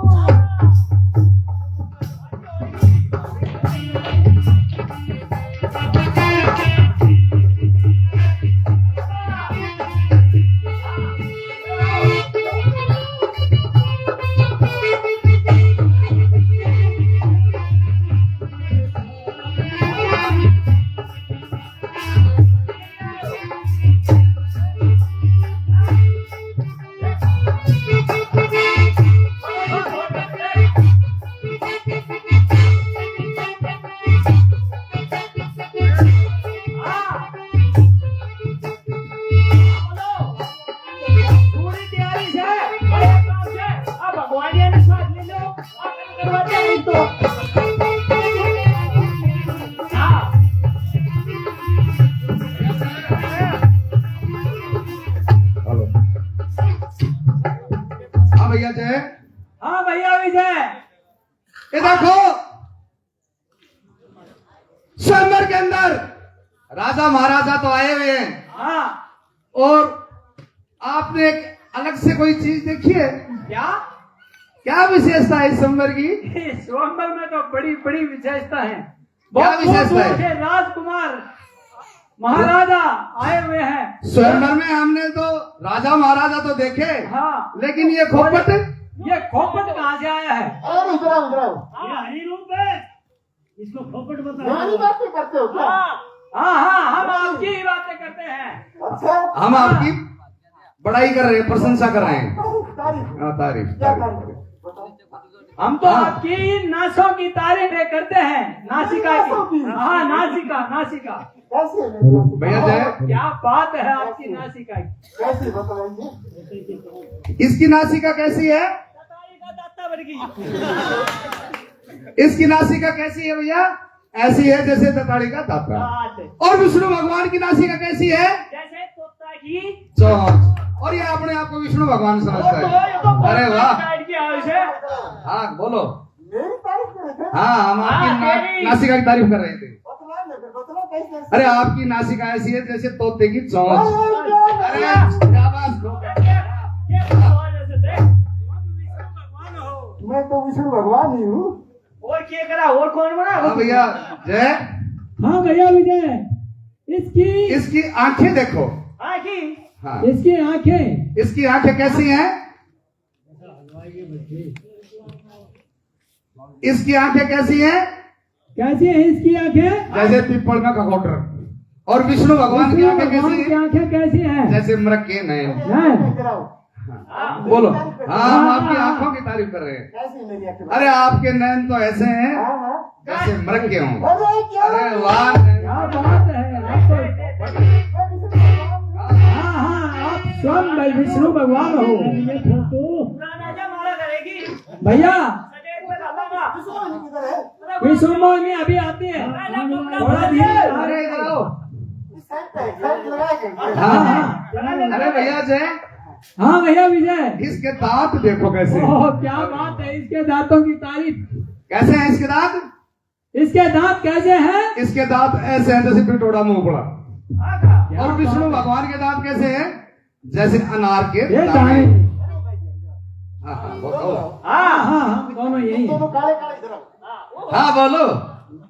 राजा महाराजा तो आए हुए हैं हाँ और आपने एक अलग से कोई चीज देखी है? क्या क्या विशेषता है इस संवर की? स्वयंवर में तो बड़ी बड़ी विशेषता है। क्या विशेषता है? दूर से राजकुमार महाराजा आए हुए हैं। स्वयंवर में हमने तो राजा महाराजा तो देखे, हाँ लेकिन ये खोपट ये खोपट कहाँ से आया है? अरे इधर आओ, इधर आओ। ये हरी रूप है, इसको खोपट बता। हमारी बात नहीं करते हो क्या? हाँ हम आपकी ही बातें करते हैं। अच्छा, हम आपकी बड़ाई कर रहे हैं, प्रशंसा कर रहे हैं। तारीफ हाँ, तारीफ क्या तारीफ। तारीफ? बताओ। हम तो आपकी नासों की तारीफ करते हैं। नासिका की, हाँ नासिका कैसे है मेरी बात? भैया जय, क्या बात है आपकी नासिका की? कैसे बताइए? इसकी नासिका कैसी है? दाता वर्गी। इसकी नासिका कैसी है भैया? ऐसी है जैसे दताड़ी का दाता। बात है। और विष्णु भगवान की नासिका कैसी है? जैसे तोता की चोंच। और ये अपने आप को विष्णु भगवान समझता है। अरे वाह, साइड की आयुष है। हाँ बोलो। मेरी तारीफ कर रहे थे? हाँ, हम आपकी तेरी। नासिका की तारीफ कर रहे थे। बतला ना फिर, बतला कैसे? अरे आपकी नासिका ऐसी है जैसे तोते की चोंच। अरे अरे, शाबाश। ये भगवान ऐसे देख, तुम विष्णु भगवान हो। मैं तो विष्णु भगवान ही हूँ। और क्या करा? और कौन बना? हाँ भैया जय, हाँ भैया विजय, इसकी इसकी आंखें देखो। आखी हाँ, इसकी आंखें इसकी आंखें कैसी हैं? इसकी आंखें कैसी हैं? कैसी है? इसकी आंखें जैसे पिपल का खगोटर। और विष्णु भगवान की आंखें कैसी भगवान की हैं? आंखें कैसी हैं? जैसे मृग के नयन। हैं? इधर आओ। बोलो। हाँ, हम आपकी आंखों की तारीफ कर रहे हैं। कैसी है मेरी आंखें? अरे आपके नयन तो ऐसे हैं हाँ, हाँ। जैसे मृग के हों। अरे क्या? अरे वाह। क्या बात है, आप तो हाँ आप स्वयं विष्णु भगवान हो। ये फोटो पुराना जा मारा करेगी। भैया सदैव में डालूंगा। विष्णु किधर है? विष्णु मोहिनी अभी आती है, थोड़ा धीरे। अरे इधर आओ। इस साइड पे, साइड लगाएंगे। हाँ, अरे भैया जय, हाँ भैया विजय, इसके दांत देखो कैसे। ओह क्या बात है, इसके दांतों की तारीफ। कैसे हैं इसके दांत? इसके दांत कैसे हैं? इसके दांत ऐसे हैं जैसे पिटोड़ा मुंह पड़ा। क्या और विष्णु बात है। भगवान के दांत कैसे हैं? जैसे अनार के ये दाने। दाने। हाँ हाँ बोलो। हाँ हाँ हम दोनों यही हैं। दोनों काले काले इधर आओ। हाँ बोलो।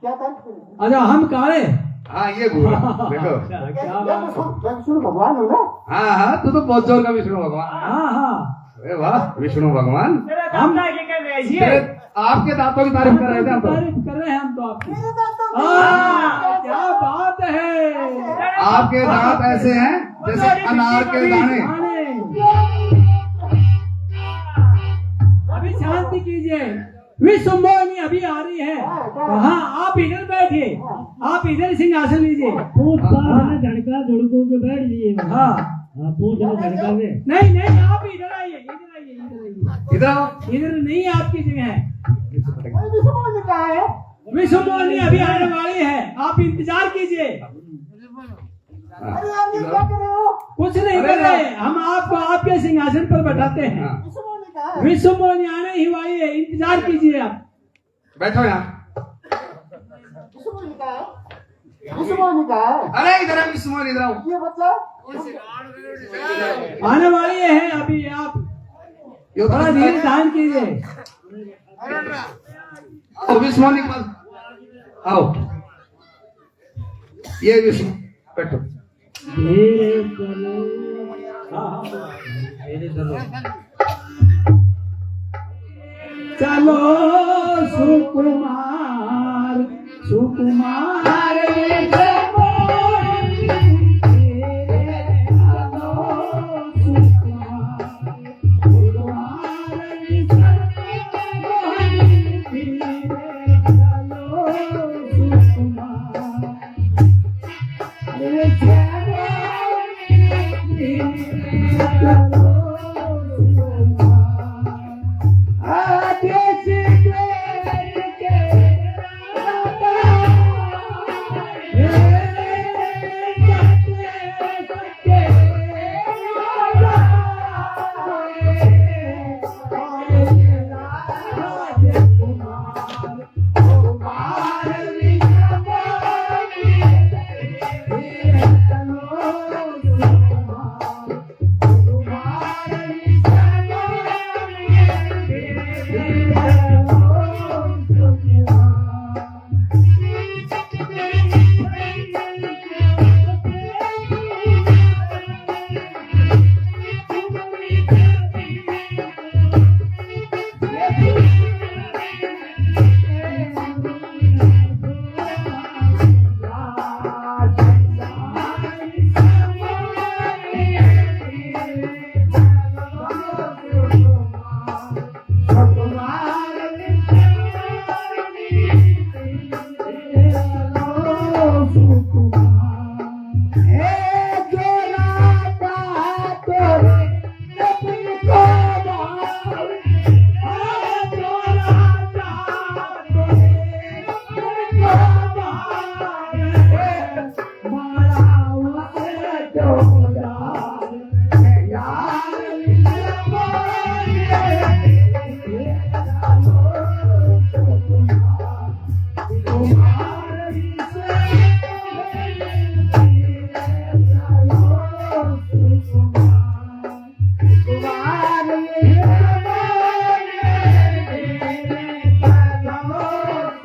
क्या तारीफ करें? अच्छा हम काले। हाँ ये घूरा देखो। क्या मैं बात है। विष्णु भगवान हूँ ना? हाँ हाँ, तू तो बहुत जोर का विष्णु भगवान। हाँ हाँ अरे वाह विष्णु भगवान। तेरा दाता की क्या ऐसी है? तेरे आपके दांतों की तारीफ कर रहे थे हम तो। तारीफ कर रहे हैं हम तो आपकी। मेरे दांतों की- हाँ, क्या बात है। आपके दांत ऐसे हैं जैसे अनार के दाने। अभी शांति कीजिए, विश्व मोहिनी अभी आ रही है। हाँ आप इधर बैठिए, आप इधर सिंहासन लीजिए। झटका झुड़कों के बैठ जाइए। हाँ पूछ झटका में नहीं नहीं, आप इधर आइए, इधर आइए, इधर आइए। इधर आओ। इधर नहीं आपकी जगह है। अरे विष्णु भगवान कहाँ है? विश्व मोहिनी अभी आने वाली है, आप इंतजार कीजिए। हाँ, अरे आप ये इधर क्या आओ। कर रहे हो? कुछ नहीं कर रहे, हम आपको आपके सिंहासन पर बैठाते हैं। हाँ, विष्णु भगवान कहाँ है? विश्व मोहिनी आने ही वाली है, इंतजार कीजिए आप। बैठो यहाँ। विष्णु भगवान कहाँ है? विष्णु भगवान कहाँ है? अरे इधर आओ विष्णु इधर आओ। ये बच्चा आने वाली है अभी, आप यो थोड़ा धीरे धारण कीजिए। और विष्णु के पास आओ। ये विष्णु बैठो। धीरे चलो। चलो सुकुमार सुकुमार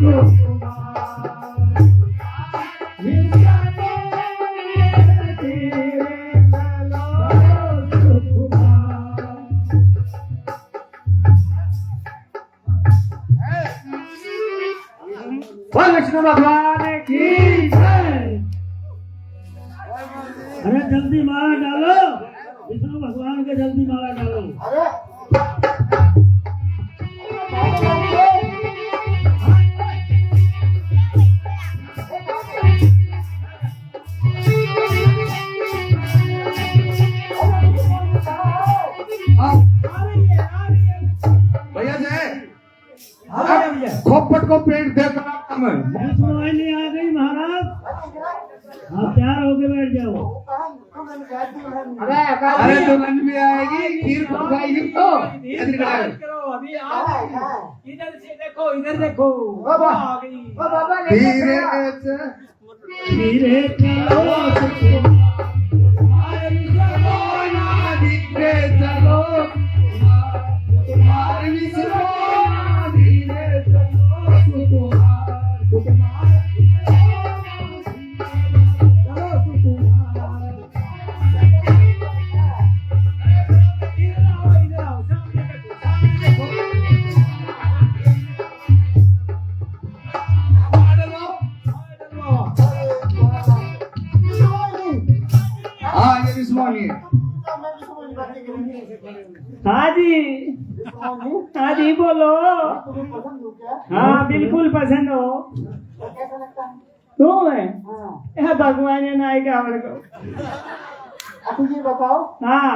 बोल विष्णु भगवान की जय। अरे जल्दी माला डालो, विष्णु भगवान के जल्दी माला डालो। अरे भैया जय आ गया भैया। खोपट को पेट देकर हम विष्णु वाहिनी आ गई महाराज। आप तैयार होके बैठ जाओ। अरे दुल्हन भी आएगी, खीर पकाएगी तो करो अभी आ गई। इधर से देखो, इधर देखो, बाबा। आ गई। ओ बाबा ले धीरे धीरे चलो तुम्हारे विश्वना धीरे चलो, तुम्हारे विश्वना धीरे चलो, इधर आओ, सामने देखो, सामने देखो। हाँ ये विश्वानी है। हाँ जी, हाँ जी बोलो। हाँ बिल्कुल पसंद हो। तू है यह भगवान ने नाई का हमारे को। अच्छा ये बताओ, हाँ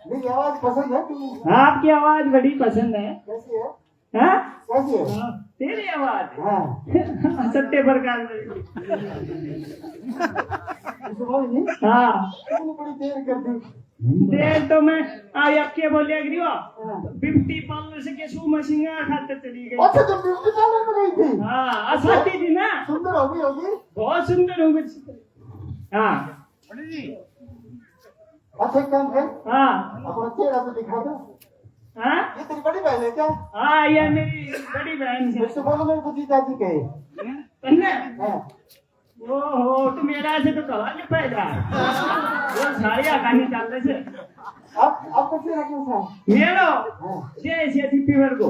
मेरी आवाज पसंद है तुम? आपकी आवाज बड़ी पसंद है। कैसी है? हाँ कैसी है? तेरी आवाज हाँ सत्य प्रकाश नहीं, हाँ तुमने बड़ी देर कर दी। देर तो मैं आज आपके बोले अग्रिवा हाँ। बिफ्टी पार्लर से केसू मशीन खाते चली गई। अच्छा तुम ब्यूटी पार्लर में गई थी? हाँ असाती थी ना, सुंदर होगी होगी। बहुत सुंदर हूँ कुछ। हाँ अच्छा एक काम कर, हाँ अपना चेहरा तो दिखा दो। हाँ ये तेरी बड़ी बहन है क्या? हाँ ये मेरी बड़ी बहन है। मुझसे बोलो मेरे को जीजा जी कहे। कन्या हाँ। ओहो तुम मेरा से तो कहा नहीं पैदा वो सारी कहानी चल रही से अब तो चेहरा कैसा है? मेरो हाँ। जैसे थी फीवर को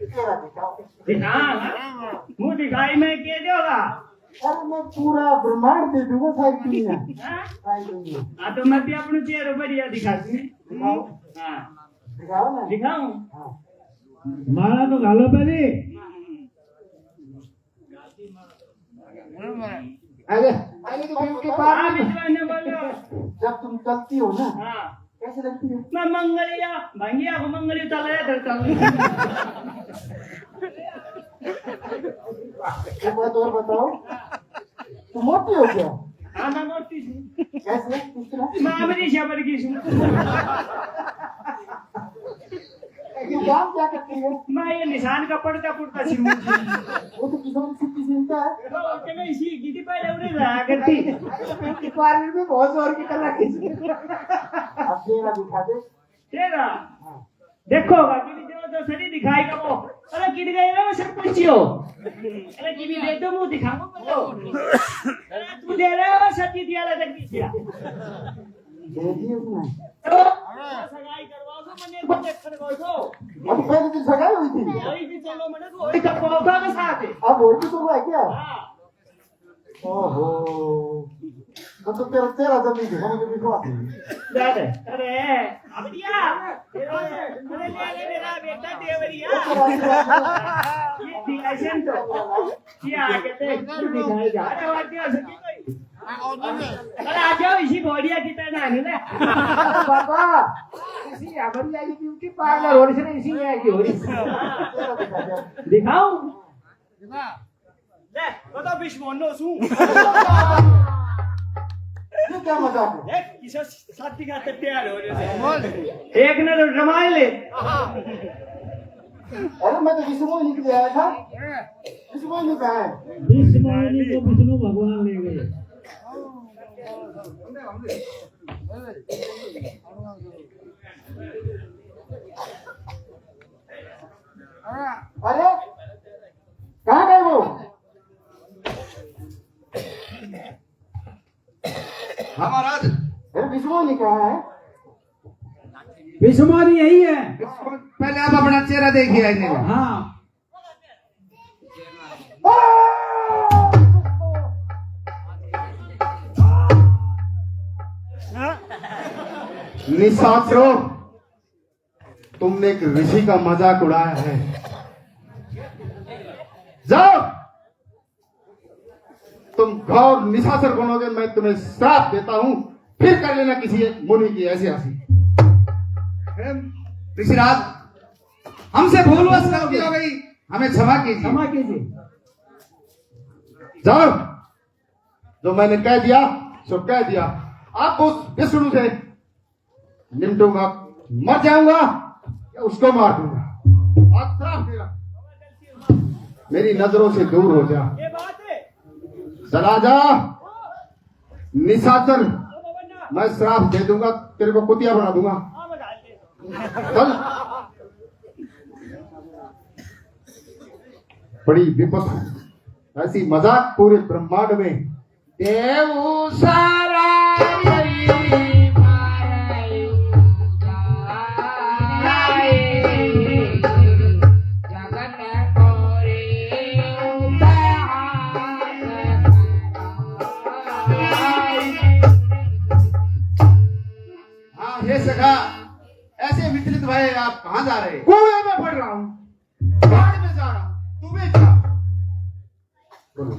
चेहरा दिखाओ। दिखा मुँह दिखाई में के देगा। अरे मैं पूरा ब्रह्मांड दे दूंगा सारी दुनिया। हाँ सारी दुनिया हाँ, तो मैं भी अपने चेहरे बढ़िया दिखाती हूँ। दिखाओ, हाँ दिखाओ ना। दिखाऊं। हाँ। माला तो घालो पहले। आगे आगे तो ब्यूटी हाँ पार्लर में विश्वास ने बोलो। जब तुम चलती हो ना, हाँ कैसे लगती है? मैं मंगलिया भंगिया को मंगली चलाया करता हूँ। एक बात और बताओ, तुम मोटी हो क्या? हाँ मैं मोटी हूँ। कैसे? किस तरह? मैं अमरीश शबर की हूँ। ये काम क्या करती है? मैं ये निशान का पड़ता पुड़ता सी हूँ। वो तो किसी सिद्धि सिलता है। तो मैं इसी गीती पहले उन्हें रहा करती। ब्यूटी पार्लर में बहुत जोर की कला खींची। अब चेहरा दिखा दे। तेरा देखो बाकी जो तो सही दिखाई का वो अरे गिर गए ना सब कुछ हो। अरे की भी दे दो मुंह दिखाऊंगा बोलो। अरे तू दे रहा है सच्ची दिया लगा तक दिया। दे दिए उसने। तो सगाई करवाओ तो मैंने को देखने को तो अब पहले दिन सगाई हुई थी। वही भी चलो मैंने तो वही का पौधा के साथ है। अब और भी तो है क्या? हाँ ओहो, तो तेरा तेरा जल्दी दिखा मुझे विश्वास नहीं। अरे अरे अब दिया अरे ले मेरा बेटा देवरिया ये दिलासन तो क्या कहते दिखाई जा रहा है क्या सकी कोई अरे आ जाओ इसी बोलिया की तरह आने ना बाबा इसी अबरिया की ब्यूटी पार्लर और इसने इसी में आएगी और दिखाऊं ले बता बिश्मोनो सु ये क्या मजाक है? देख किसे साथी का तैयार हो रहे एक ने तो रमाई ले अरे मैं तो विष्णु मोहिनी के लिए आया था। विष्णु मोहिनी कहाँ है? विष्णु वाहिनी को विष्णु भगवान ले गए। अरे कहाँ गए वो? हाँ महाराज। अरे विष्णु कहाँ है? विषमारी यही है। पहले आप अपना चेहरा देखिए आईने में। हाँ निशाचरो, तुमने एक ऋषि का मजाक उड़ाया है। जाओ, तुम घोर निशाचर बनोगे, मैं तुम्हें श्राप देता हूं, फिर कर लेना किसी मुनि की ऐसी हंसी। ऋषिराज, हमसे भूलवश गलती हो गई, हमें क्षमा कीजिए। क्षमा कीजिए। जाओ, जो मैंने कह दिया सो कह दिया। आप उस विष्णु से निपटूंगा, मर जाऊंगा या उसको मार दूंगा। आप श्राप दे रहा, मेरी नजरों से दूर हो जा। ये बात है। चला जा निशाचर, मैं श्राप दे दूंगा, तेरे को कुतिया बना दूंगा। हाँ, मैं डाल दे। चल। बड़ी विपत, ऐसी मजाक पूरे ब्रह्मांड में। देव सारा सखा, ऐसे विचलित भाई आप कहाँ जा रहे? कुएं में पड़ रहा हूँ, बाढ़ में जा रहा हूँ, तू भी जा। बोलो।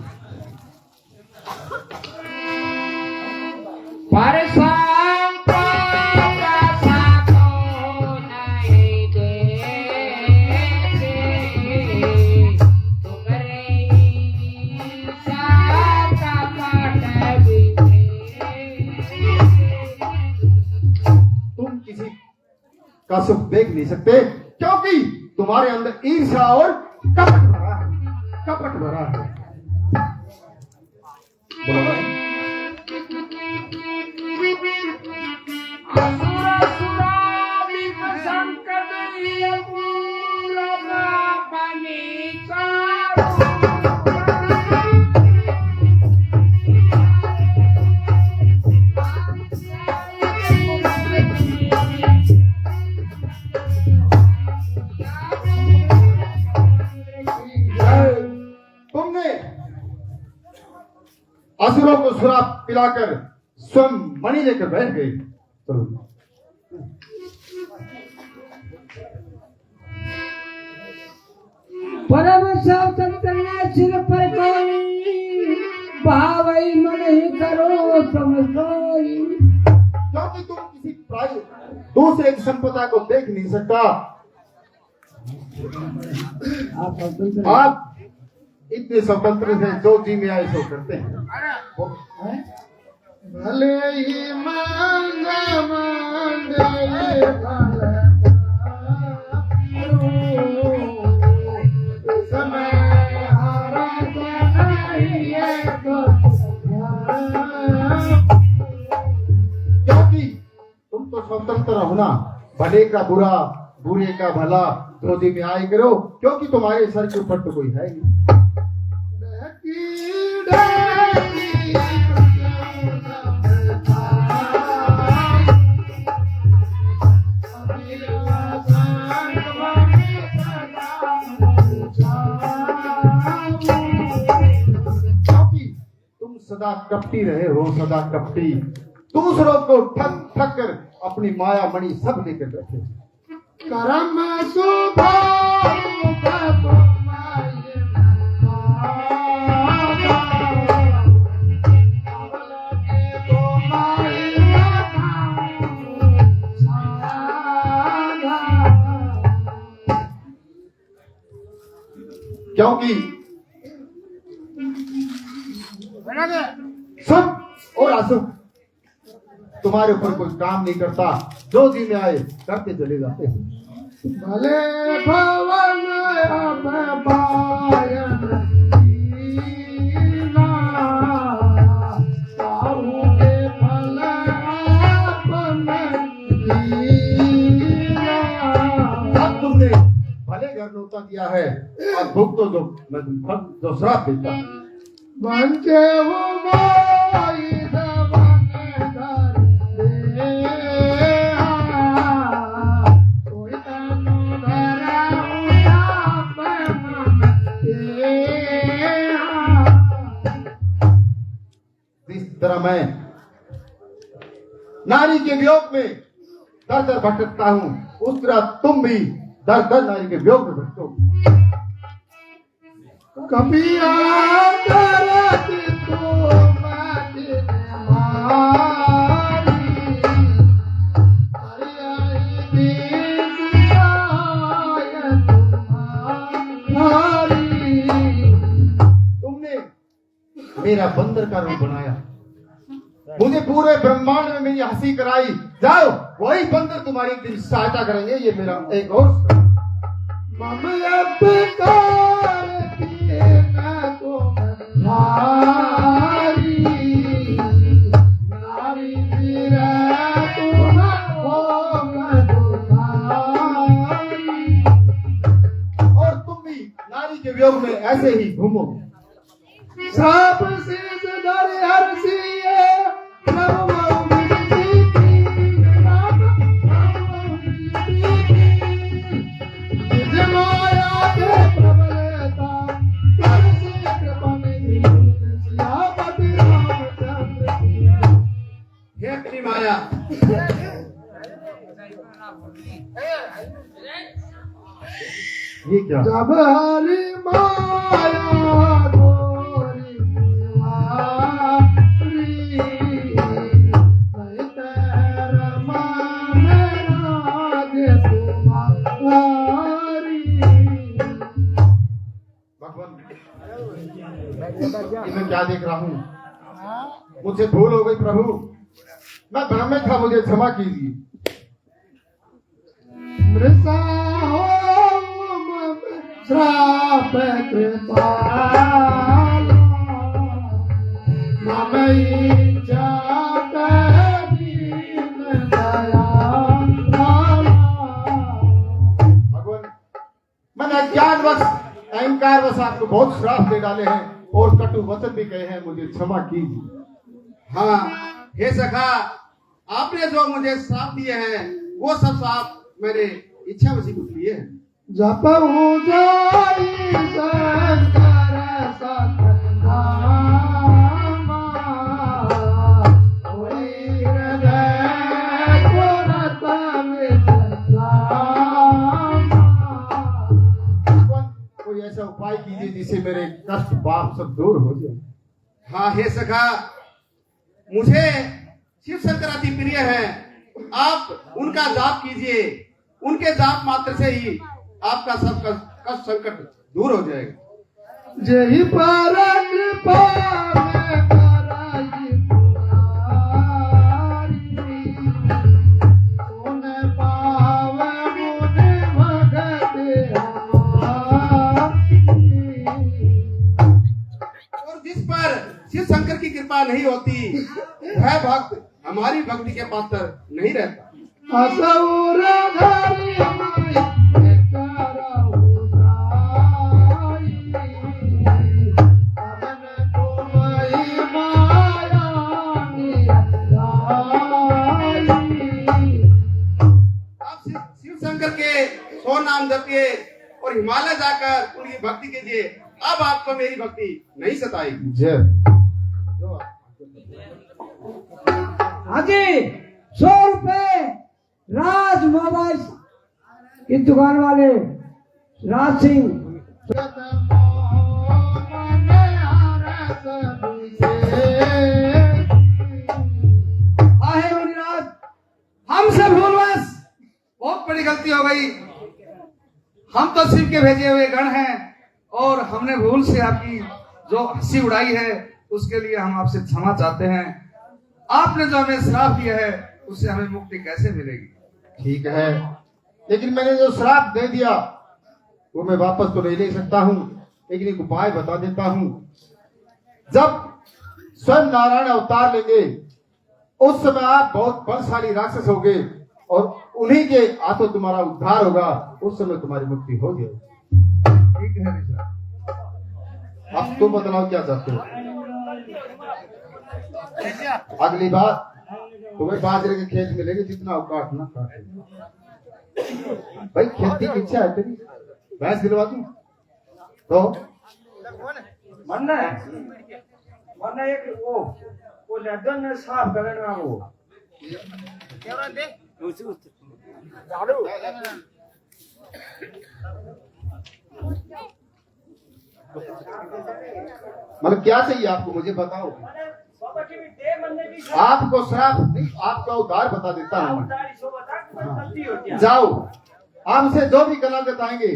का सुख देख नहीं सकते, क्योंकि तुम्हारे अंदर ईर्ष्या और कपट भरा है, कपट भरा है। बोलो भाई। असुरों को शराब पिलाकर स्वयं मणि लेकर बैठ गए। परम स्वतंत्र ने सिर पर कोई भावई मन ही करो समझोई। क्योंकि तुम किसी प्राय दूसरे की संपदा को देख नहीं सकता, आप इतने स्वतंत्र से जो जी में आए सो करते हैं। भले ही मांगा मांगे समय हारा क्योंकि तुम तो स्वतंत्र हो ना, भले का बुरा बुरे का भला क्रोधी में आए करो, क्योंकि तुम्हारे सर के ऊपर तो कोई है नहीं। तुम सदा कपटी रहे हो, सदा कपटी, दूसरों को ठग ठग कर अपनी माया मणि सब लेकर बैठे। करम क्योंकि सुख और असुख तुम्हारे ऊपर कोई काम नहीं करता, जो जी में आए करते चले जाते हैं। भले भवन तुमने भले घर नौता दिया है और भुग तो जो मैं जो श्राप देता हूं। बंचे वो मोई जबान धरे कोई तनु धरा हुआ इस तरह मैं नारी के वियोग में दर दर भटकता हूँ, उस तरह तुम भी दर दर नारी के वियोग में भटको। कभी आदरत तो माटी मारी हरि आई दीस आय तुम्हारी। तुमने मेरा बंदर का रूप बनाया, मुझे पूरे ब्रह्मांड में मेरी हंसी कराई। जाओ, वही बंदर तुम्हारी एक दिन सहायता करेंगे। ये मेरा एक और और तुम भी नारी के वियोग में ऐसे ही घूमो। साप से दर हर सिए प्रभु माया के प्रबलता कर से कृपा में सियापति रामचंद्र की। हे अपनी माया, ये क्या? जब हरि माया गोरी मारी नहीं तेरा मान राज तुम्हारी। भगवान, ये मैं क्या देख रहा हूँ? मुझसे भूल हो गई प्रभु, मैं भ्रम में था, मुझे क्षमा कीजिए। मृषा हो मम श्राप कृपाला मम इच्छा दीन दयाला। भगवान, मैंने अज्ञानवश अहंकारवश आपको बहुत श्राप दे डाले हैं और कटु वचन भी कहे हैं, मुझे क्षमा कीजिए। हाँ हे सखा, आपने जो मुझे श्राप दिए हैं वो सब श्राप मैंने इच्छा वशी को दिए हैं। जप हो जाई शंकर सतनामा होई हृदय को रत विश्रामा। भगवान, कोई ऐसा उपाय कीजिए जिससे मेरे कष्ट पाप सब दूर हो जाए। हाँ हे सखा, मुझे शिव शंकर अति प्रिय है, आप उनका जाप कीजिए, उनके जाप मात्र से ही आपका सब कष्ट संकट दूर हो जाएगा। जही पर कृपा में कराई तुम्हारी सुन पावे मुनि भगत हमारी। और जिस पर शिव शंकर की कृपा नहीं होती वह भक्त हमारी भक्ति के पात्र नहीं रहता। असुर धरि माय कराऊ नाई अमन को मई माया निराई। आप शिव शंकर के 100 नाम जपिए और हिमालय जाकर उनकी भक्ति कीजिए, अब आपको मेरी भक्ति नहीं सताएगी। जय। हाँ जी, 100 रुपए राज मोबाइल की दुकान वाले राज सिंह। आहे मुनिराज, हमसे भूलवश बहुत बड़ी गलती हो गई। हम तो शिव के भेजे हुए गण हैं और हमने भूल से आपकी जो हंसी उड़ाई है उसके लिए हम आपसे क्षमा चाहते हैं। आपने जो हमें श्राप दिया है उससे हमें मुक्ति कैसे मिलेगी? ठीक है, लेकिन मैंने जो श्राप दे दिया वो मैं वापस तो नहीं ले सकता हूँ, लेकिन एक उपाय बता देता हूँ। जब स्वयं नारायण अवतार लेंगे उस समय आप बहुत बलशाली राक्षस होगे और उन्हीं के हाथों तुम्हारा उद्धार होगा, उस समय तुम्हारी मुक्ति हो जाएगी। है ऋषभ। अब तुम बतलाओ क्या चाहते हो। अगली बार तुम्हें बाजरे के खेत मिलेंगे, जितना हो काटना काट। भाई खेती की इच्छा है तेरी, भैंस दिलवा दूं तो मरना है, वरना एक वो लगन में साफ करना वो मतलब क्या चाहिए आपको, मुझे बताओ। बाबा की भी दे मनने की आपको श्राप नहीं, आपका उद्धार बता देता हूँ। उतारी सो बता गलती होती है। जाओ, आपसे जो भी गला बताएंगे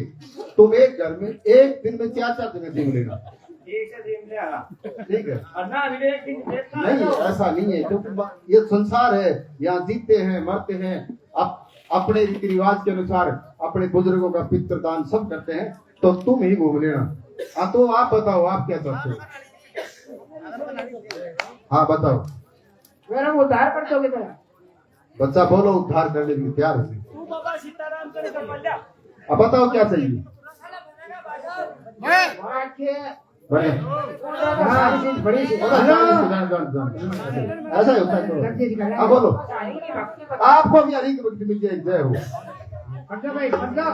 तुम एक घर में एक दिन में 4-4 जगह देख लेना। ठीक है देख ले आना। ठीक है, और ना मिले एक दिन देखना नहीं ऐसा नहीं है, क्योंकि ये संसार है, यहाँ जीते हैं मरते हैं, अपने रीति रिवाज के अनुसार अपने बुजुर्गों का पितृदान सब करते हैं, तो तुम ही घूम लेना। हाँ तो आप बताओ, आप क्या चाहते हो। हाँ बताओ, मेरा उद्धार कर दोगे मेरा? बच्चा बोलो, उद्धार करने के लिए तैयार हो। तू बाबा सीताराम करे तो पल्ला अब बताओ क्या चाहिए। वहाँ के बड़े सारी चीज बड़ी सी ऐसा ही होता है। अब बोलो, आपको भी हरी की भक्ति मिल जाए, जय हो। पंजा भाई पंजा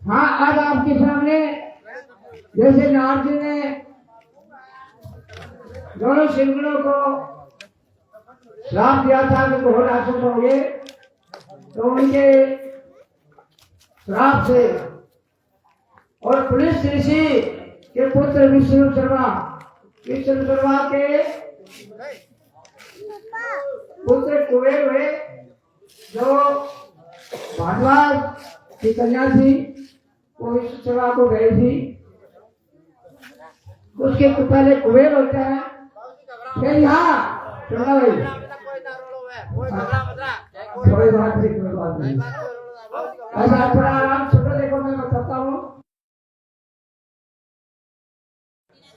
हाँ, आज आपके सामने जैसे नारद जी ने दोनों सिंगड़ों को श्राप दिया था कि घोर आसुर होंगे, तो उनके श्राप से और पुलिस ऋषि के पुत्र विष्णु शर्मा के पुत्र कुबेर हुए, जो भारद्वाज की कन्या थी, वो विष्णु शर्मा को गई थी। उसके पहले कुबेर होता है, फिर यहाँ सुनना भाई, थोड़ी बात नहीं, ऐसा थोड़ा आराम सुनो, देखो मैं बताता हूँ।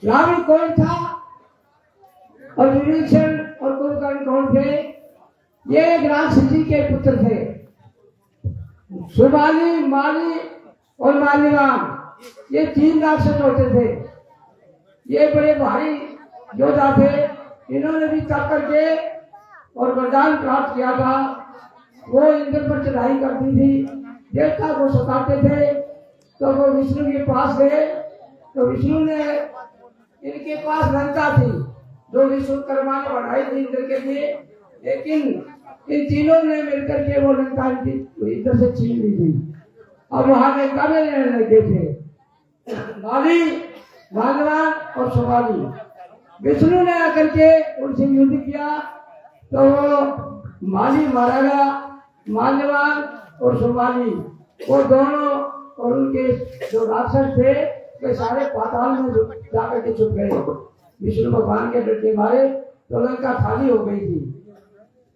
रावण कौन था और विभीषण और कुंभकर्ण कौन थे? ये एक राक्षस जी के पुत्र थे, सुबाली, माली और माल्यवान, ये 3 राक्षस होते थे। ये बड़े भारी योद्धा थे, इन्होंने भी तप करके और वरदान प्राप्त किया था। वो इंद्र पर चढ़ाई करती थी, देवता को सताते थे, तो वो विष्णु के पास गए, तो विष्णु ने इनके पास लंका थी जो विश्वकर्मा ने बढ़ाई थी इंद्र के लिए, लेकिन इन तीनों ने मिलकर के वो लंका इधर से छीन ली थी। अब वहां लंका में रहने लगे थे माली, माल्यवान और सुबाली। विष्णु ने आकर के उनसे युद्ध किया, तो वो माली मारा गया, माल्यवान और सुबाली वो दोनों और उनके जो राक्षस थे वे सारे पाताल में जाकर के छुप गए। विष्णु भगवान के डर के मारे तो लंका खाली हो गई थी।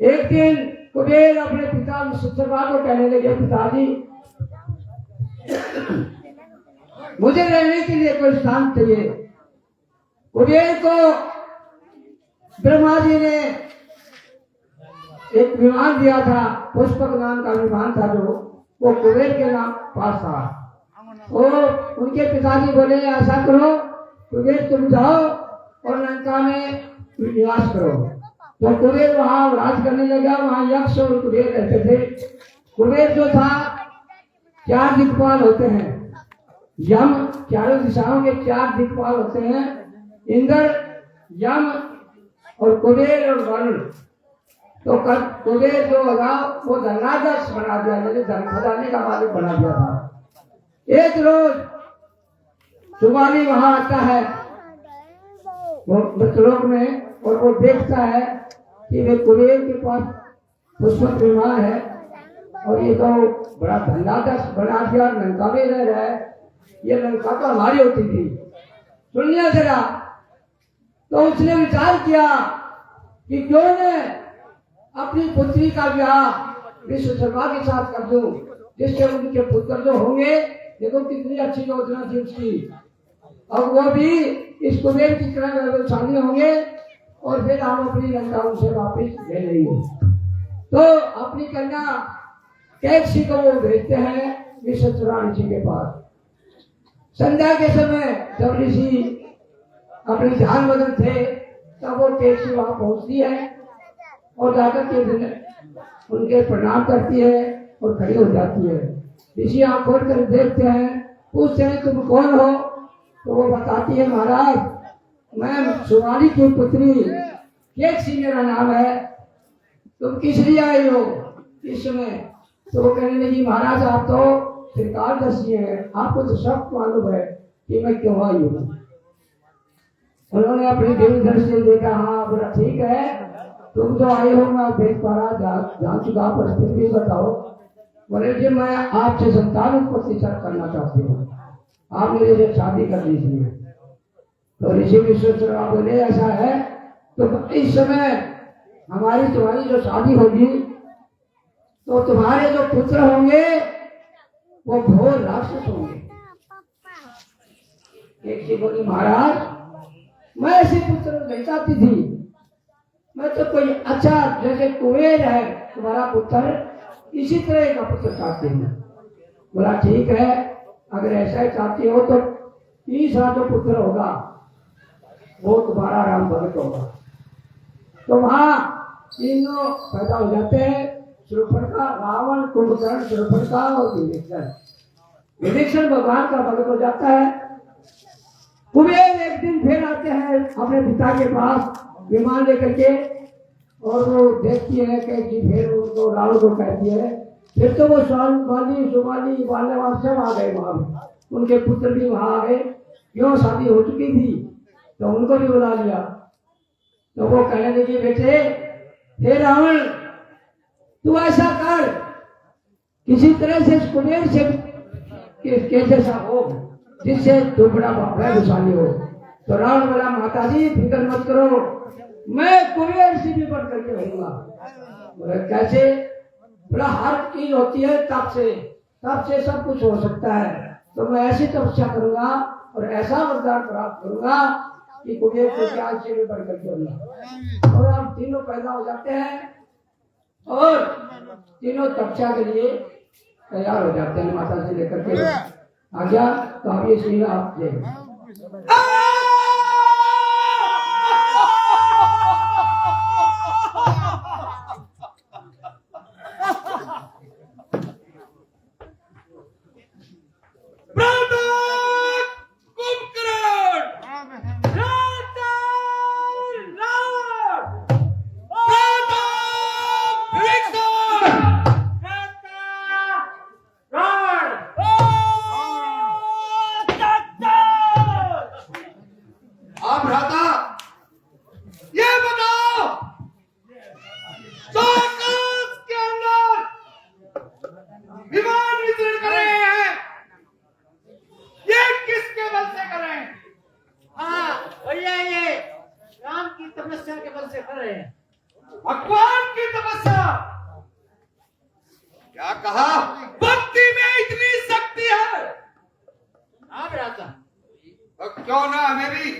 एक दिन कुबेर अपने पिता विश्वकर्मा को कहने लगे, पिताजी मुझे रहने के लिए कोई स्थान चाहिए। कुबेर को ब्रह्मा जी ने एक विमान दिया था, पुष्पक नाम का विमान था, जो वो कुबेर के नाम पास था। वो उनके पिताजी बोले, ऐसा करो कुबेर तुम जाओ और लंका में निवास करो। तो कुबेर वहां राज करने लगा। वहां यक्ष और कुबेर रहते थे। कुबेर जो था, 4 दिक्पाल होते हैं, यम, चारों दिशाओं के 4 दिक्पाल होते हैं, इंद्र, यम और कुबेर और वरुण। तो कुबेर जो होगा वो धनाध्यक्ष बना दिया, जैसे धन खजाने का मालिक बना दिया था। एक रोज सुबाली वहां आता है वो मृतलोक में, और वो देखता है कि वे कुबेर के पास पुष्पक विमान है और ये तो बड़ा धनादश बना दिया, लंका में रह रहा है, ये लंका तो हमारी होती थी। सुन लिया जरा। तो उसने विचार किया कि क्यों न अपनी पुत्री का विवाह विश्वकर्मा के साथ कर दूं, जिससे उनके पुत्र जो होंगे, देखो कितनी अच्छी योजना थी उसकी, और वो भी इस कुबेर की तरह गौरवशाली होंगे और फिर हम अपनी लंका उनसे वापिस ले लेंगे। तो अपनी कन्या कैकसी को वो भेजते हैं विश्वकर्मा ऋषि के पास। संध्या के समय जब ऋषि अपने ध्यान मगन थे तब वो कैकसी वहां पहुंचती है और जाकर के उनके प्रणाम करती है और खड़ी हो जाती है। ऋषि आंख खोल कर देखते हैं, पूछते हैं तुम कौन हो? तो वो बताती है महाराज मैं सुवाली की पुत्री कैकसी मेरा नाम है, तुम किस लिए आए हो इस समय? तो वो कहने लगी महाराज आप तो त्रिकालदर्शी हैं, आपको तो सब मालूम है कि मैं क्यों आई हूँ। उन्होंने अपनी देवी दृष्टि से देखा, हाँ बोला ठीक है तुम तो आए हो, मैं देख पा रहा जान चुका, पर फिर भी बताओ। बोले जी मैं आपसे संतान उत्पत्ति करना चाहती हूँ, आप मेरे से शादी कर लीजिए। तो ऋषि विश्वेश्वरर्मा बोले ऐसा है तो इस समय हमारी तुम्हारी जो शादी होगी तो तुम्हारे जो पुत्र होंगे वो घोर राक्षस होंगे। एक जी बोली महाराज मैं ऐसे पुत्र नहीं चाहती थी, मैं तो कोई अच्छा जैसे कुबेर है तुम्हारा पुत्र, इसी तरह का पुत्र चाहती हूँ। बोला ठीक है अगर ऐसा ही चाहती हो तो तीसरा जो पुत्र होगा वो तुम्हारा राम भगत होगा। तो वहां तीनों पैदा हो जाते हैं, शूर्पणखा, रावण, कुंभकर्ण, शूर्पणखा और विभीषण। विभीषण भगवान का भगत हो जाता है। कुबेर एक दिन फिर आते हैं अपने पिता के पास विमान लेकर के, और वो देखती है कि फिर उनको रावण को कहती है, फिर तो वो सुमाली बाल्यवान सब आ गए वहां, उनके पुत्र भी वहां आ गए, क्यों शादी हो चुकी थी तो उनको भी बुला लिया। तो वो कहने लगी बेटे हे रावण तू ऐसा कर किसी तरह से कुबेर से के जैसा हो जिससे तू बड़ा भाग्यशाली हो। तो रावण बोला माता जी फिक्र मत करो, मैं कुबेर से भी बढ़ करके रहूंगा। बोले कैसे? बोला हर चीज होती है तब से सब कुछ हो सकता है, तो मैं ऐसी तपस्या करूंगा और ऐसा वरदान प्राप्त करूंगा कि कुबेर के ज्ञान से भी बढ़ करके होगा। और हम तीनों पैदा हो जाते हैं और तीनों तपस्या के लिए तैयार हो जाते हैं माता से लेकर के आज्ञा। तो आप ये श्री आप भगवान की तपस्या। क्या कहा? भक्ति में इतनी शक्ति है। तो क्यों ना हमें भी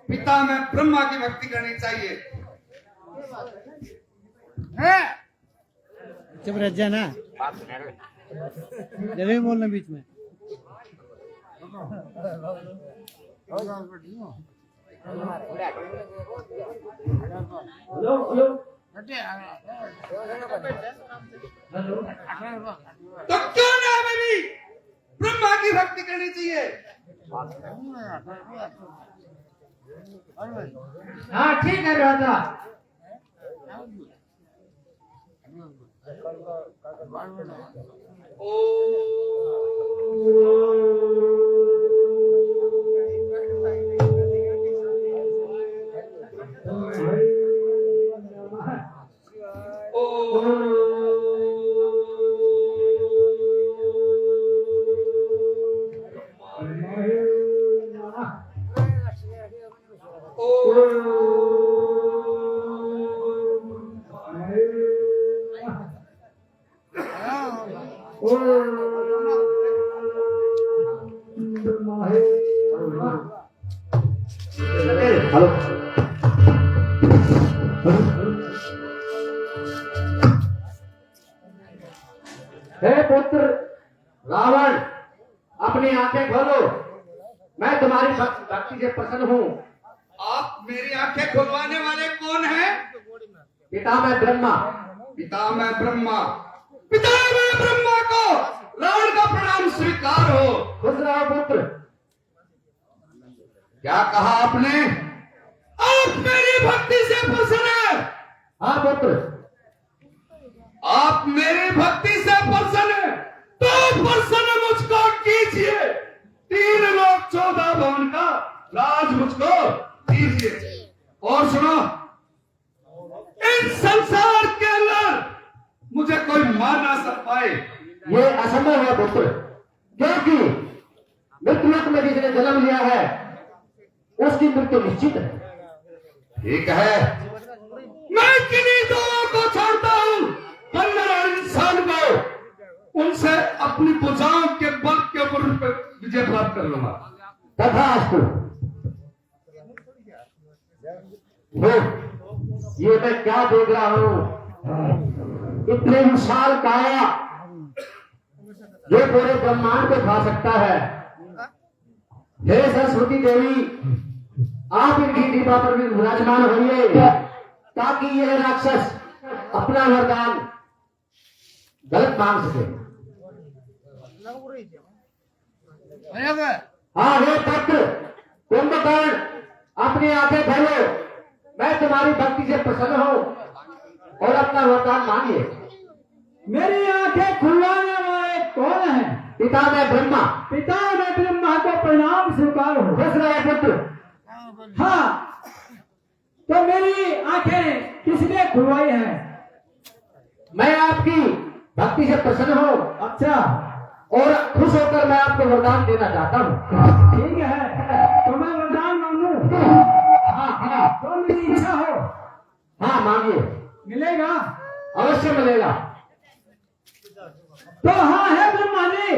पिता में ब्रह्मा की भक्ति करनी चाहिए। चुप रह जा ना, जरूर बोलना बीच में। हेलो हेलो तो क्यों ना हमें भी ब्रह्मा की भक्ति करनी चाहिए। हाँ ठीक है राजा। हेलो हे पुत्र रावण, अपनी आंखें खोलो। मैं तुम्हारी भक्ति से प्रसन्न हूँ। आप मेरी आंखें खुलवाने वाले कौन हैं? पितामह ब्रह्मा। पितामह ब्रह्मा। पितामह ब्रह्मा को रावण का प्रणाम स्वीकार हो। खुश रहो पुत्र। क्या कहा आपने? आप मेरी भक्ति से प्रसन्न हैं? हाँ पुत्र। आप मेरी भक्ति से प्रसन्न हैं, तो प्रसन्न मुझको कीजिए। 3 लोक 14 भवन का राज मुझको दीजिए। और सुनो, इस संसार के अंदर मुझे कोई मार ना सक पाए। ये असंभव है पुत्र, क्योंकि मृत्युलोक में जिसने जन्म लिया है उसकी मृत्यु निश्चित है। ठीक है, मैं किन्हीं दोनों को छोड़ता हूँ। 15 इंसान को उनसे अपनी भुजाओं के बल के ऊपर उन पर विजय प्राप्त कर लूंगा। तथास्तु। ये मैं क्या देख रहा हूँ? इतने विशाल काया जो पूरे ब्रह्मांड को खा सकता है। हे सरस्वती देवी, आप इनकी दीपा पर भी विराजमान होइए, ताकि यह राक्षस अपना वरदान गलत मांग सके। हाँ हे पुत्र कुंभकर्ण, अपनी आंखें खोलो। मैं तुम्हारी भक्ति से प्रसन्न हूँ और अपना वरदान मांगिए। मेरी आंखें खुलवाने वाले कौन है? पितामह ब्रह्मा। पितामह ब्रह्मा को प्रणाम स्वीकार हो। खुश रहे पुत्र। हाँ, तो मेरी आंखें किसने खुलवाई है? मैं आपकी भक्ति से प्रसन्न हूँ। अच्छा, और खुश होकर मैं आपको वरदान देना चाहता हूँ। ठीक है, तो मैं वरदान मांगू? हाँ हाँ तो मेरी इच्छा हो हाँ मांगिए, मिलेगा? अवश्य मिलेगा। तो हाँ है ब्रह्मा जी,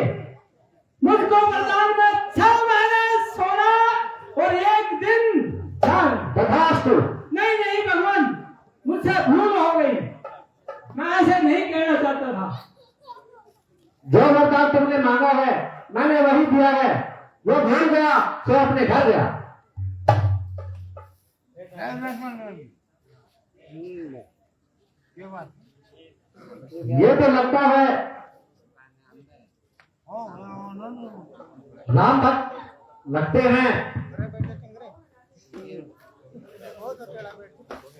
मुझको वरदान में 6 महीने सोना और 1 दिन ध्यान। तथास्तु। नहीं नहीं भगवान, मुझसे भूल हो गई। मैं ऐसे नहीं कहना चाहता था। जो वरदान तुमने मांगा है मैंने वही दिया है। जो भूल गया तो अपने घर गया। ये तो लगता है राम भक्त लगते हैं।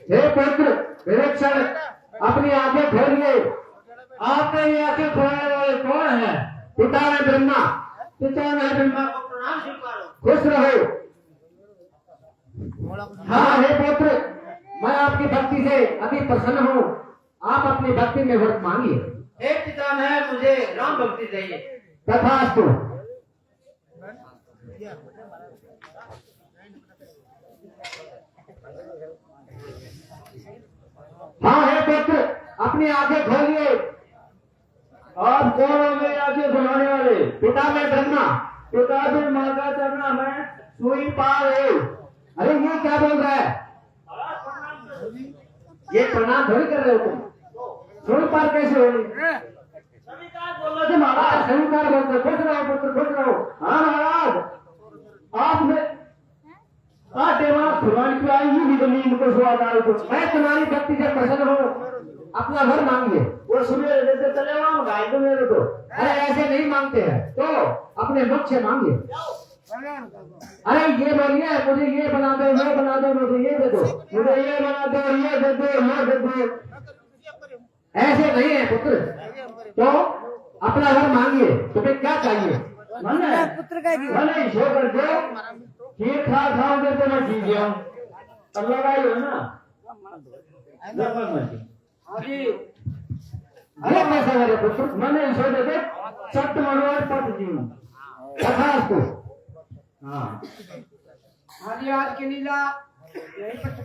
हे पुत्र विवेक्षण, अपनी आंखें खोलिए। आपने ये आंखें खोलने वाले कौन है? पितामह ब्रह्मा। पितामह ब्रह्मा को प्रणाम स्वीकारो। खुश रहो। हाँ हे पुत्र, मैं आपकी भक्ति से अति प्रसन्न हूँ। आप अपनी भक्ति में वर मांगिए। हे पितामह, मुझे राम भक्ति चाहिए। तथास्तु। हाँ हे पुत्र, अपनी आंखें खोलिए। आप कौन हो मेरी आंखें खुलाने वाले? पितामह ब्रह्मा। पितामह माँ का चरना मैं सुई पार हूँ। अरे ये क्या बोल रहा है? ये प्रणाम थोड़ी कर रहे हो तुम। सुई पार कैसे हो? स्वीकार बोल रहे थे महाराज। स्वीकार बोलते। खुश रहो पुत्र, खुश रहो। हाँ महाराज, आपने खुलवाने की आई ही जमीन को स्वादार को। मैं तुम्हारी भक्ति से प्रसन्न हूँ। अपना घर मांगिए। वो सुबह जैसे चले वहां गाय को मेरे को। अरे ऐसे नहीं मांगते हैं, तो अपने मुख से मांगिए। अरे ये बोलिए, मुझे ये बना दो, ये बना दो, मुझे ये दे दो, मुझे ये बना दो, ये दे दो, ये दे दो। ऐसे नहीं है पुत्र। तो अपना घर मांगिए। तुम्हें क्या चाहिए? मैंने ईश्वर कर दो। खीर खाओगे तो मैं ठीक जाऊँ। अल्लाह का ही हो ना। अरे कैसे मेरे पुत्र? मैंने ईश्वर दे दे सत्य मनोहर पद जीवन। तथास्तु। हाँ, हाँ जी आज के नीला यही पर